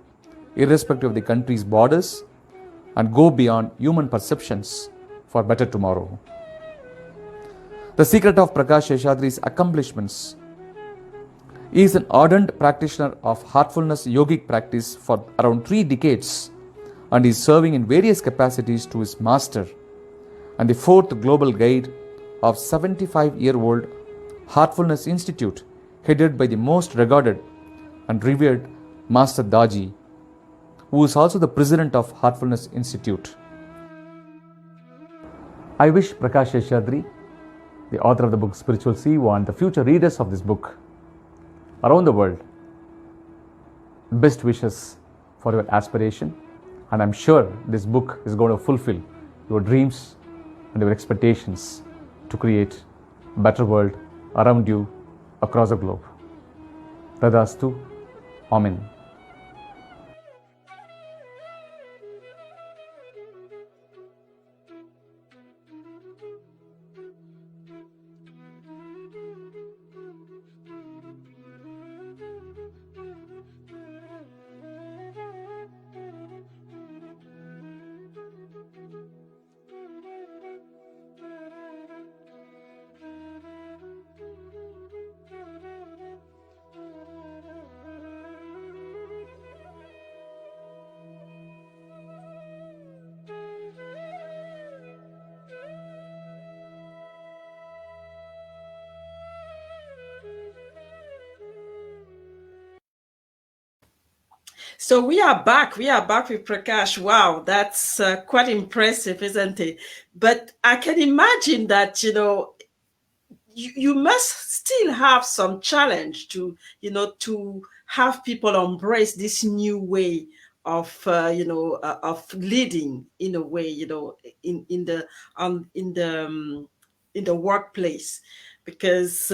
irrespective of the country's borders, and go beyond human perceptions for better tomorrow. The secret of Prakash Shetty's accomplishments is an ardent practitioner of heartfulness yogic practice for around 3 decades and is serving in various capacities to his master and the 4th global guide of 75-year-old Heartfulness Institute headed by the most regarded and revered Master Daji, who is also the president of Heartfulness Institute. I wish Prakash Shetty, the author of the book Spiritual CEO, and the future readers of this book around the world, best wishes for your aspiration, and I'm sure this book is going to fulfill your dreams and your expectations to create a better world around you across the globe. Tadastu. Amen. So we are back. We are back with Prakash. Wow, that's quite impressive, isn't it? But I can imagine that, you must still have some challenge to, to have people embrace this new way of leading in a way, in the workplace, because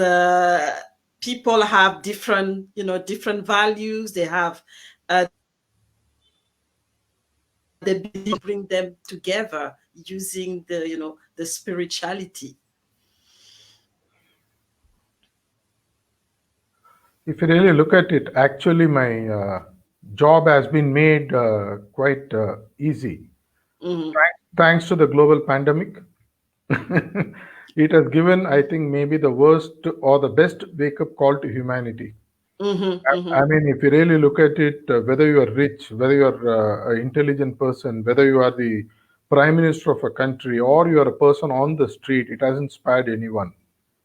people have different values. They have they bring them together using the spirituality. If you really look at it, actually, my job has been made quite easy. Mm-hmm. Thanks to the global pandemic. It has given, I think, maybe the worst or the best wake up call to humanity. Mm-hmm, mm-hmm. I mean, if you really look at it, whether you are rich, whether you are an intelligent person, whether you are the prime minister of a country, or you are a person on the street, it hasn't spared anyone.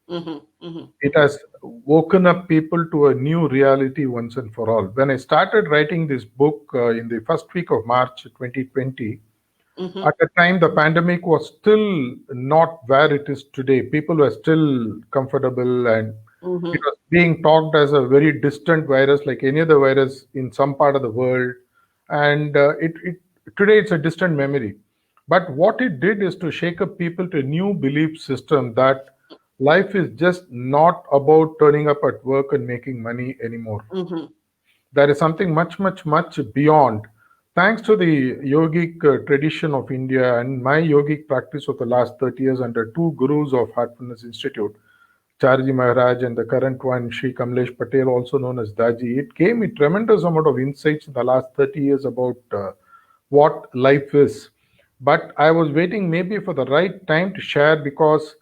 Mm-hmm, mm-hmm. It has woken up people to a new reality once and for all. When I started writing this book in the first week of March 2020, Mm-hmm. at the time the pandemic was still not where it is today. People were still comfortable, and Mm-hmm. it was being talked as a very distant virus, like any other virus in some part of the world. And today it's a distant memory. But what it did is to shake up people to a new belief system that life is just not about turning up at work and making money anymore. Mm-hmm. There is something much, much, much beyond. Thanks to the yogic tradition of India and my yogic practice of the last 30 years under 2 gurus of Heartfulness Institute, Charji Maharaj, and the current one, Sri Kamlesh Patel, also known as Daji. It gave me tremendous amount of insights in the last 30 years about what life is. But I was waiting maybe for the right time to share, because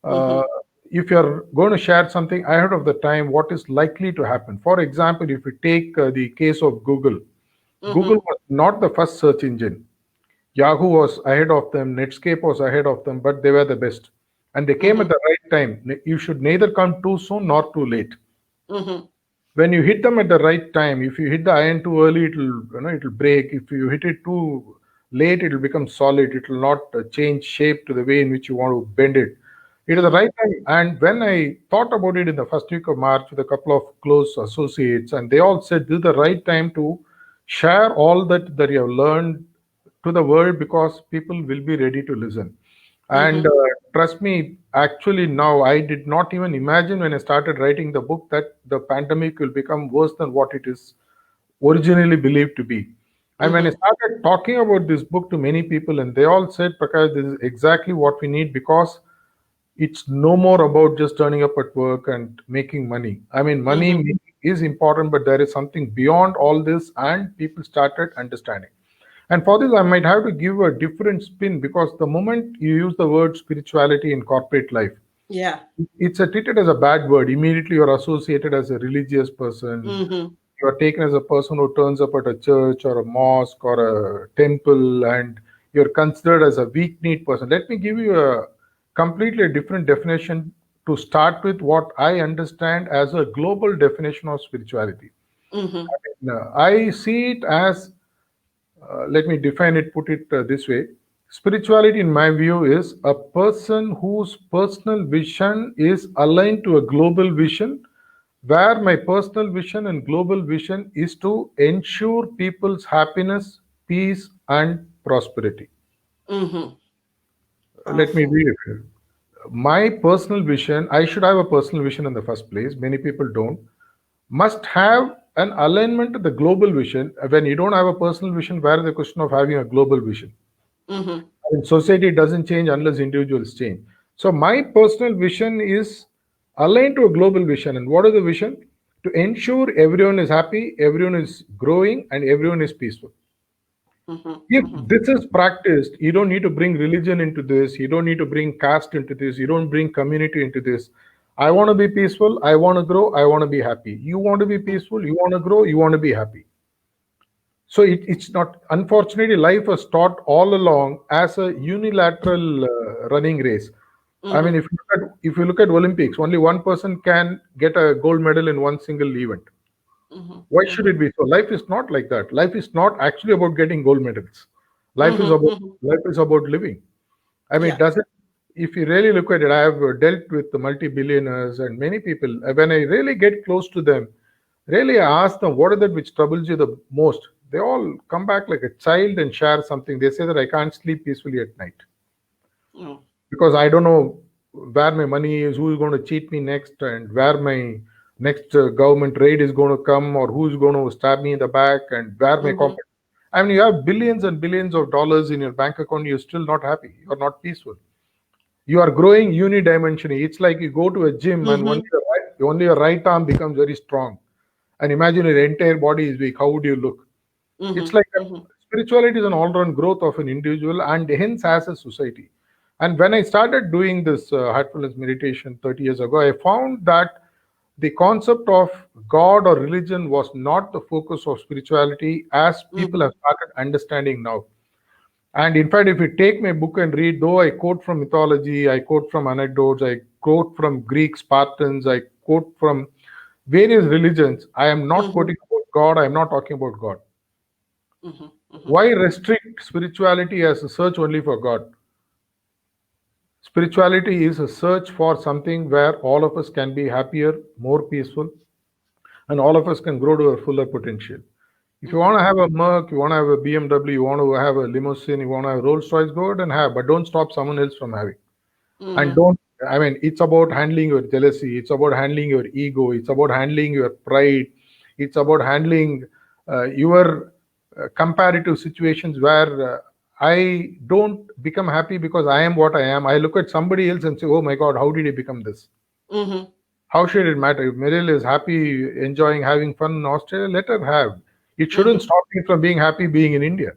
Mm-hmm. uh, if you're going to share something ahead of the time, what is likely to happen? For example, if you take the case of Google, Google Mm-hmm. was not the first search engine. Yahoo was ahead of them, Netscape was ahead of them, but they were the best. And they came at Mm-hmm. the right time. You should neither come too soon nor too late. Mm-hmm. When you hit them at the right time, if you hit the iron too early, it'll break. If you hit it too late, it'll become solid. It will not change shape to the way in which you want to bend it. It is the Mm-hmm. right time. And when I thought about it in the first week of March with a couple of close associates, and they all said this is the right time to share all that you have learned to the world, because people will be ready to listen. And Mm-hmm. trust me, actually, now I did not even imagine when I started writing the book that the pandemic will become worse than what it is originally believed to be. And when I Mm-hmm. started talking about this book to many people, and they all said, Prakash, this is exactly what we need, because it's no more about just turning up at work and making money. I mean, Mm-hmm. is important, but there is something beyond all this, and people started understanding. And for this, I might have to give a different spin, because the moment you use the word spirituality in corporate life, Yeah. it's treated as a bad word. Immediately, you're associated as a religious person. Mm-hmm. You are taken as a person who turns up at a church or a mosque or a temple, and you're considered as a weak-kneed person. Let me give you a completely different definition to start with, what I understand as a global definition of spirituality. Mm-hmm. I see it as, let me define it, put it this way. Spirituality, in my view, is a person whose personal vision is aligned to a global vision, where my personal vision and global vision is to ensure people's happiness, peace, and prosperity. Mm-hmm. Let me Powerful. read it here. My personal vision, I should have a personal vision in the first place. Many people don't. Must have an alignment to the global vision. When you don't have a personal vision, where is the question of having a global vision? Mm-hmm. And society doesn't change unless individuals change. So my personal vision is aligned to a global vision. And what is the vision? To ensure everyone is happy, everyone is growing, and everyone is peaceful. Mm-hmm. If Mm-hmm. this is practiced, you don't need to bring religion into this, you don't need to bring caste into this, you don't bring community into this. I want to be peaceful, I want to grow, I want to be happy. You want to be peaceful, you want to grow, you want to be happy. So it's not, unfortunately, life was taught all along as a unilateral running race. I mean, Mm-hmm. if you look at Olympics, only one person can get a gold medal in one single event. Mm-hmm. Why should Mm-hmm. it be so? Life is not like that. Life is not actually about getting gold medals. Life is Mm-hmm. about Mm-hmm. living. I mean, it Yeah. doesn't. If you really look at it, I have dealt with the multi-billionaires and many people. When I really get close to them, really I ask them, what is that which troubles you the most? They all come back like a child and share something. They say that I can't sleep peacefully at night Oh. because I don't know where my money is, who is going to cheat me next, and where my next government raid is going to come, or who's going to stab me in the back, and where my Mm-hmm. company. I mean, you have billions and billions of dollars in your bank account, you're still not happy, you're not peaceful. You are growing unidimensionally. It's like you go to a gym and Mm-hmm. only your right arm becomes very strong. And imagine your entire body is weak. How would you look? It's Mm-hmm. like Mm-hmm. spirituality is an all-round growth of an individual and hence as a society. And when I started doing this heartfulness meditation 30 years ago, I found that the concept of God or religion was not the focus of spirituality as people Mm-hmm. have started understanding now. And in fact, if you take my book and read, though I quote from mythology, I quote from anecdotes, I quote from Greek Spartans, I quote from various religions, I am not Mm-hmm. quoting about God, I am not talking about God. Mm-hmm. Mm-hmm. Why restrict spirituality as a search only for God? Spirituality is a search for something where all of us can be happier, more peaceful, and all of us can grow to a fuller potential. If you Mm-hmm. want to have a Merc, you want to have a BMW, you want to have a limousine, you want to have a Rolls Royce, go ahead and have, but don't stop someone else from having. And Mm-hmm. don't, I mean, it's about handling your jealousy, it's about handling your ego, it's about handling your pride, it's about handling your comparative situations where I don't become happy because I am what I am. I look at somebody else and say, oh my God, how did he become this? Mm-hmm. How should it matter? If Mireille is happy, enjoying, having fun in Australia, let her have. It shouldn't Mm-hmm. stop me from being happy being in India.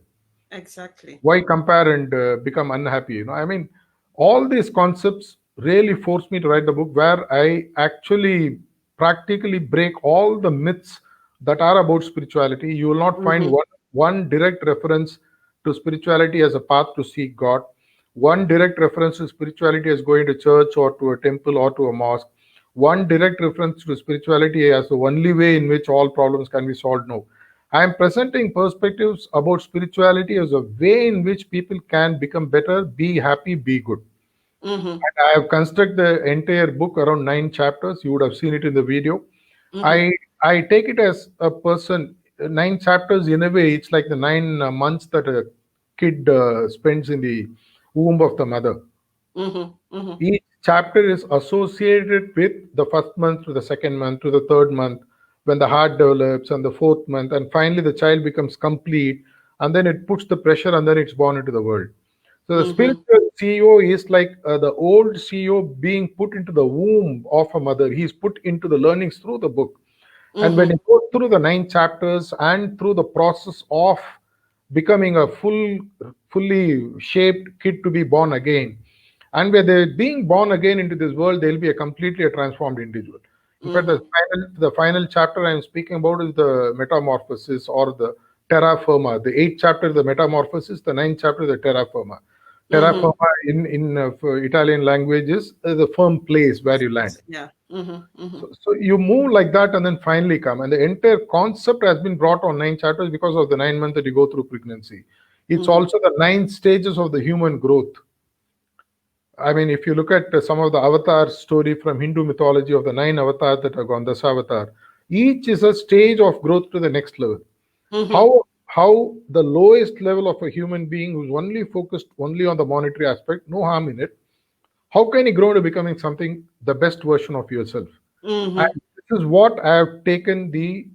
Exactly. Why compare and become unhappy? I mean, all these concepts really forced me to write the book, where I actually practically break all the myths that are about spirituality. You will not find Mm-hmm. one direct reference to spirituality as a path to seek God, one direct reference to spirituality as going to church or to a temple or to a mosque, one direct reference to spirituality as the only way in which all problems can be solved. No, I am presenting perspectives about spirituality as a way in which people can become better, be happy, be good. Mm-hmm. And I have constructed the entire book around 9 chapters. You would have seen it in the video. Mm-hmm. I I take it as a person. 9 chapters in a way, it's like the 9 months that a kid spends in the womb of the mother. Mm-hmm. Mm-hmm. Each chapter is associated with the first month to the second month to the third month, when the heart develops, and the fourth month, and finally the child becomes complete, and then it puts the pressure, and then it's born into the world. So the Mm-hmm. spiritual CEO is like the old CEO being put into the womb of a mother. He's put into the learnings through the book. And when Mm-hmm. you go through the 9 chapters and through the process of becoming a fully shaped kid to be born again, and when they're being born again into this world, they'll be a completely a transformed individual. In fact, Mm-hmm. the final chapter I'm speaking about is the metamorphosis, or the terra firma. The 8th chapter is the metamorphosis, the 9th chapter is the terra firma. Terra Mm-hmm. firma in for Italian language is the firm place where you land. Yeah. Mm-hmm. Mm-hmm. So you move like that and then finally come. And the entire concept has been brought on 9 chapters because of the 9 months that you go through pregnancy. It's Mm-hmm. also the 9 stages of the human growth. I mean, if you look at some of the avatar story from Hindu mythology of the 9 avatars that have gone, Dasavatar, each is a stage of growth to the next level. Mm-hmm. How the lowest level of a human being who's only focused only on the monetary aspect, no harm in it, how can you grow to becoming something, the best version of yourself? And Mm-hmm. this is what I have taken the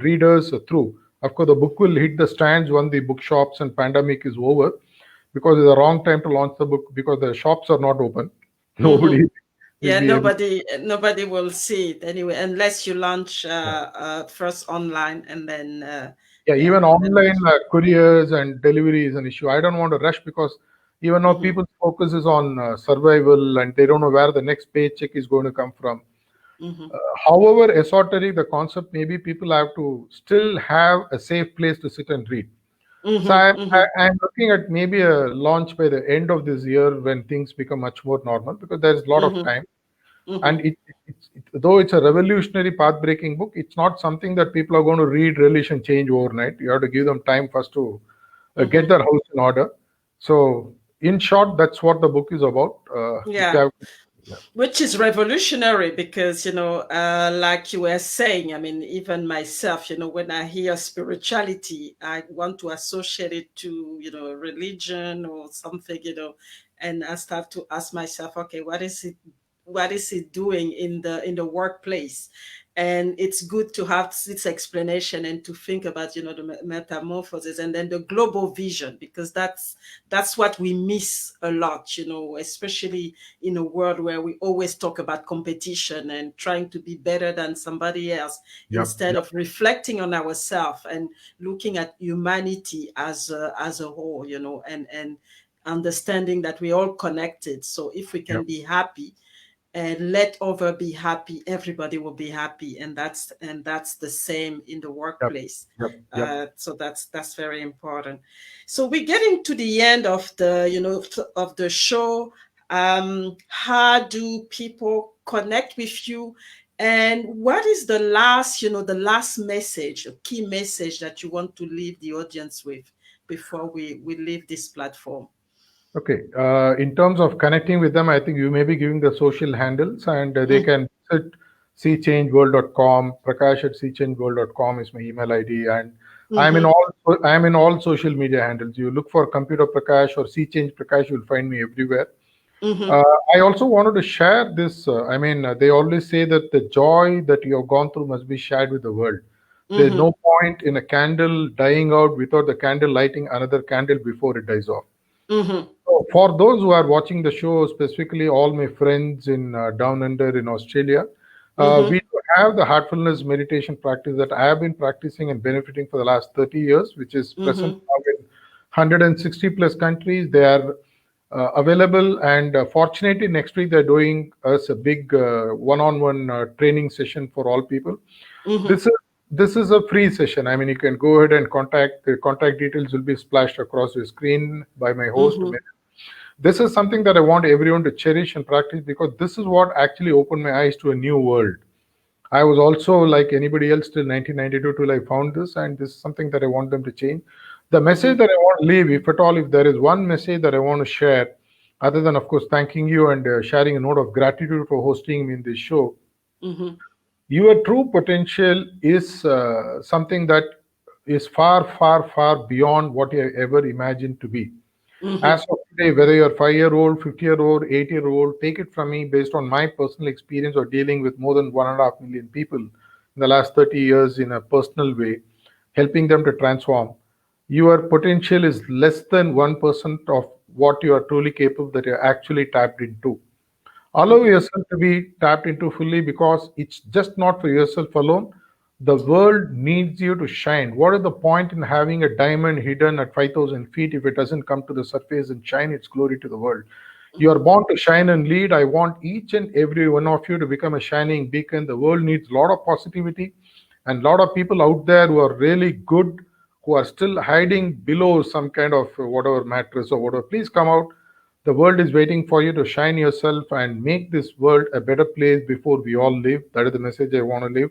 readers through. Of course, the book will hit the stands when the bookshops and pandemic is over, because it's the wrong time to launch the book, because the shops are not open. Mm-hmm. Nobody will Yeah, be able. nobody will see it anyway, unless you launch Yeah, first online and then yeah, yeah, even and then online couriers and delivery is an issue. I don't want to rush, because even now mm-hmm. people's focus is on survival, and they don't know where the next paycheck is going to come from. Mm-hmm. However esoteric the concept may be, people have to still have a safe place to sit and read. So Mm-hmm. Mm-hmm. I'm looking at maybe a launch by the end of this year, when things become much more normal, because there is a lot of Mm-hmm. time. And Mm-hmm. though it's a revolutionary path-breaking book, it's not something that people are going to read, relish, and change overnight. You have to give them time first to get Mm-hmm. their house in order. So, in short, that's what the book is about. If you Yeah, have, yeah, which is revolutionary because like you were saying, I mean, even myself, when I hear spirituality, I want to associate it to religion or something, and I start to ask myself, okay, what is it doing in the workplace? And it's good to have this explanation and to think about the metamorphosis and then the global vision, because that's what we miss a lot, especially in a world where we always talk about competition and trying to be better than somebody else, yep, instead yep, of reflecting on ourselves and looking at humanity as a whole, and understanding that we're all connected. So if we can yep, be happy and let other be happy, everybody will be happy, and that's the same in the yep, workplace. yep, yep. So that's very important. So we're getting to the end of the show. How do people connect with you, and what is the last message, a key message that you want to leave the audience with before we leave this platform? Okay. In terms of connecting with them, I think you may be giving the social handles, and they Mm, can visit seechangeworld.com. Prakash at seechangeworld.com is my email ID, and mhm, I'm in all social media handles. You look for Computer Prakash or Sea Change Prakash, you'll find me everywhere. mhm, Uh, I also wanted to share this. They always say that the joy that you have gone through must be shared with the world. There's mhm, no point in a candle dying out without the candle lighting another candle before it dies off. mhm, So for those who are watching the show, specifically all my friends in down under in Australia, we Mm-hmm. do have the heartfulness meditation practice that I have been practicing and benefiting for the last 30 years, which is present Mm-hmm. now in 160 plus countries. They are available, and fortunately, next week they're doing us a big one-on-one training session for all people. Mm-hmm. This is this is a free session. I mean, you can go ahead and contact. The contact details will be splashed across your screen by my host. Mm-hmm. This is something that I want everyone to cherish and practice, because this is what actually opened my eyes to a new world. I was also like anybody else till 1992 till I found this, and this is something that I want them to change. The message Mm-hmm. that I want to leave, if at all, if there is one message that I want to share, other than, of course, thanking you and sharing a note of gratitude for hosting me in this show, Mm-hmm. your true potential is something that is far, far, far beyond what you ever imagined to be. As Mm-hmm. of today, whether you're 5-year-old, 50-year-old, 8-year-old, take it from me based on my personal experience of dealing with more than 1.5 million people in the last 30 years in a personal way, helping them to transform. Your potential is less than 1% of what you are truly capable that you're actually tapped into. Allow Mm-hmm. yourself to be tapped into fully, because it's just not for yourself alone. The world needs you to shine. What is the point in having a diamond hidden at 5,000 feet if it doesn't come to the surface and shine its glory to the world? You are Mm-hmm. born to shine and lead. I want each and every one of you to become a shining beacon. The world needs a lot of positivity, and a lot of people out there who are really good, who are still hiding below some kind of whatever mattress or whatever. Please come out. The world is waiting for you to shine yourself and make this world a better place before we all live. That is the message I want to leave.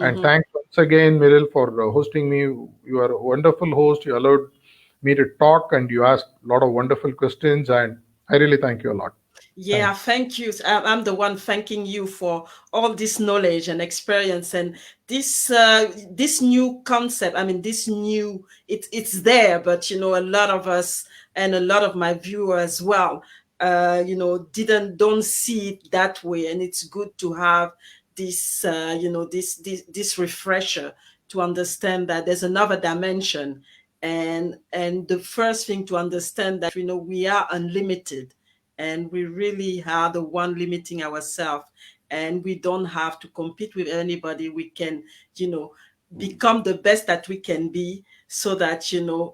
And Mm-hmm. thanks once again, Mireille, for hosting me. You are a wonderful host. You allowed me to talk, and you asked a lot of wonderful questions, and I really thank you a lot. Yeah, Thanks. thank you. I'm the one thanking you for all this knowledge and experience and this new concept. I mean, this new it's there, but a lot of us and a lot of my viewers as well, didn't don't see it that way, and it's good to have this, this refresher to understand that there's another dimension, and the first thing to understand that we are unlimited, and we really are the one limiting ourselves, and we don't have to compete with anybody. We can you know become the best that we can be, so that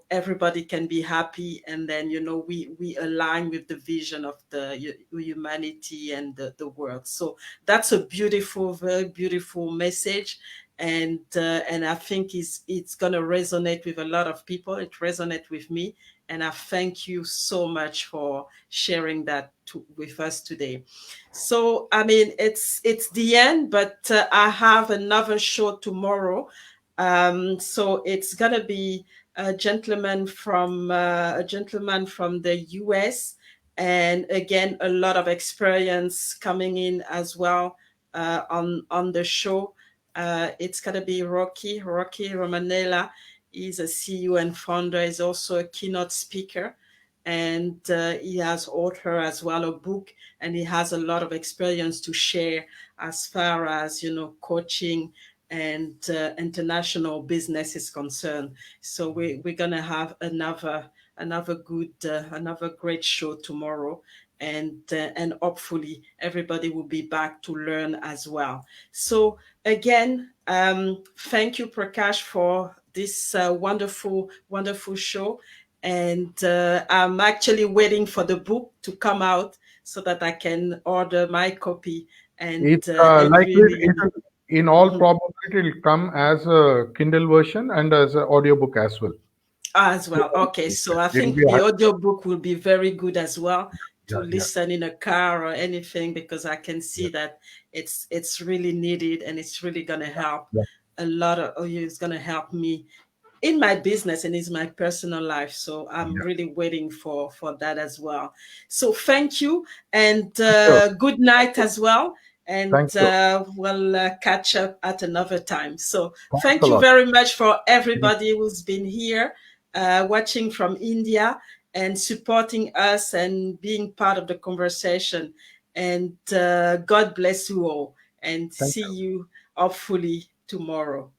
everybody can be happy, and then we align with the vision of the humanity and the world. So that's a beautiful, very beautiful message, and I think it's going to resonate with a lot of people. It resonates with me, and I thank you so much for sharing that with us today. So, I mean, it's the end, but I have another show tomorrow. So it's gonna be a gentleman from the US, and again a lot of experience coming in as well on the show. It's gonna be Rocky Romanella. He's a CEO and founder. He's also a keynote speaker, and he has authored as well a book, and he has a lot of experience to share as far as coaching and international business is concerned. So we're gonna have another great show tomorrow, and hopefully everybody will be back to learn as well. So again, thank you, Prakash, for this wonderful show. And I'm actually waiting for the book to come out so that I can order my copy, It's and likely, really, in all mhm, probability, it will come as a Kindle version and as an audiobook as well. as So, well. Okay, so I it'll think be a, the audiobook will be very good as well to yeah, yeah, listen in a car or anything, because I can yeah, see that it's really needed, and it's really gonna help yeah. a lot of, oh, it's gonna help me in my business and in my personal life. So I'm Yeah. really waiting for that as well. So thank you, and Thank you. good night as well. And Thank you. we'll catch up at another time. So Thanks a thank you lot. very much for everybody who's been here, watching from India and supporting us and being part of the conversation. And God bless you all, and Thank see you. you hopefully tomorrow.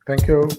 Thank you.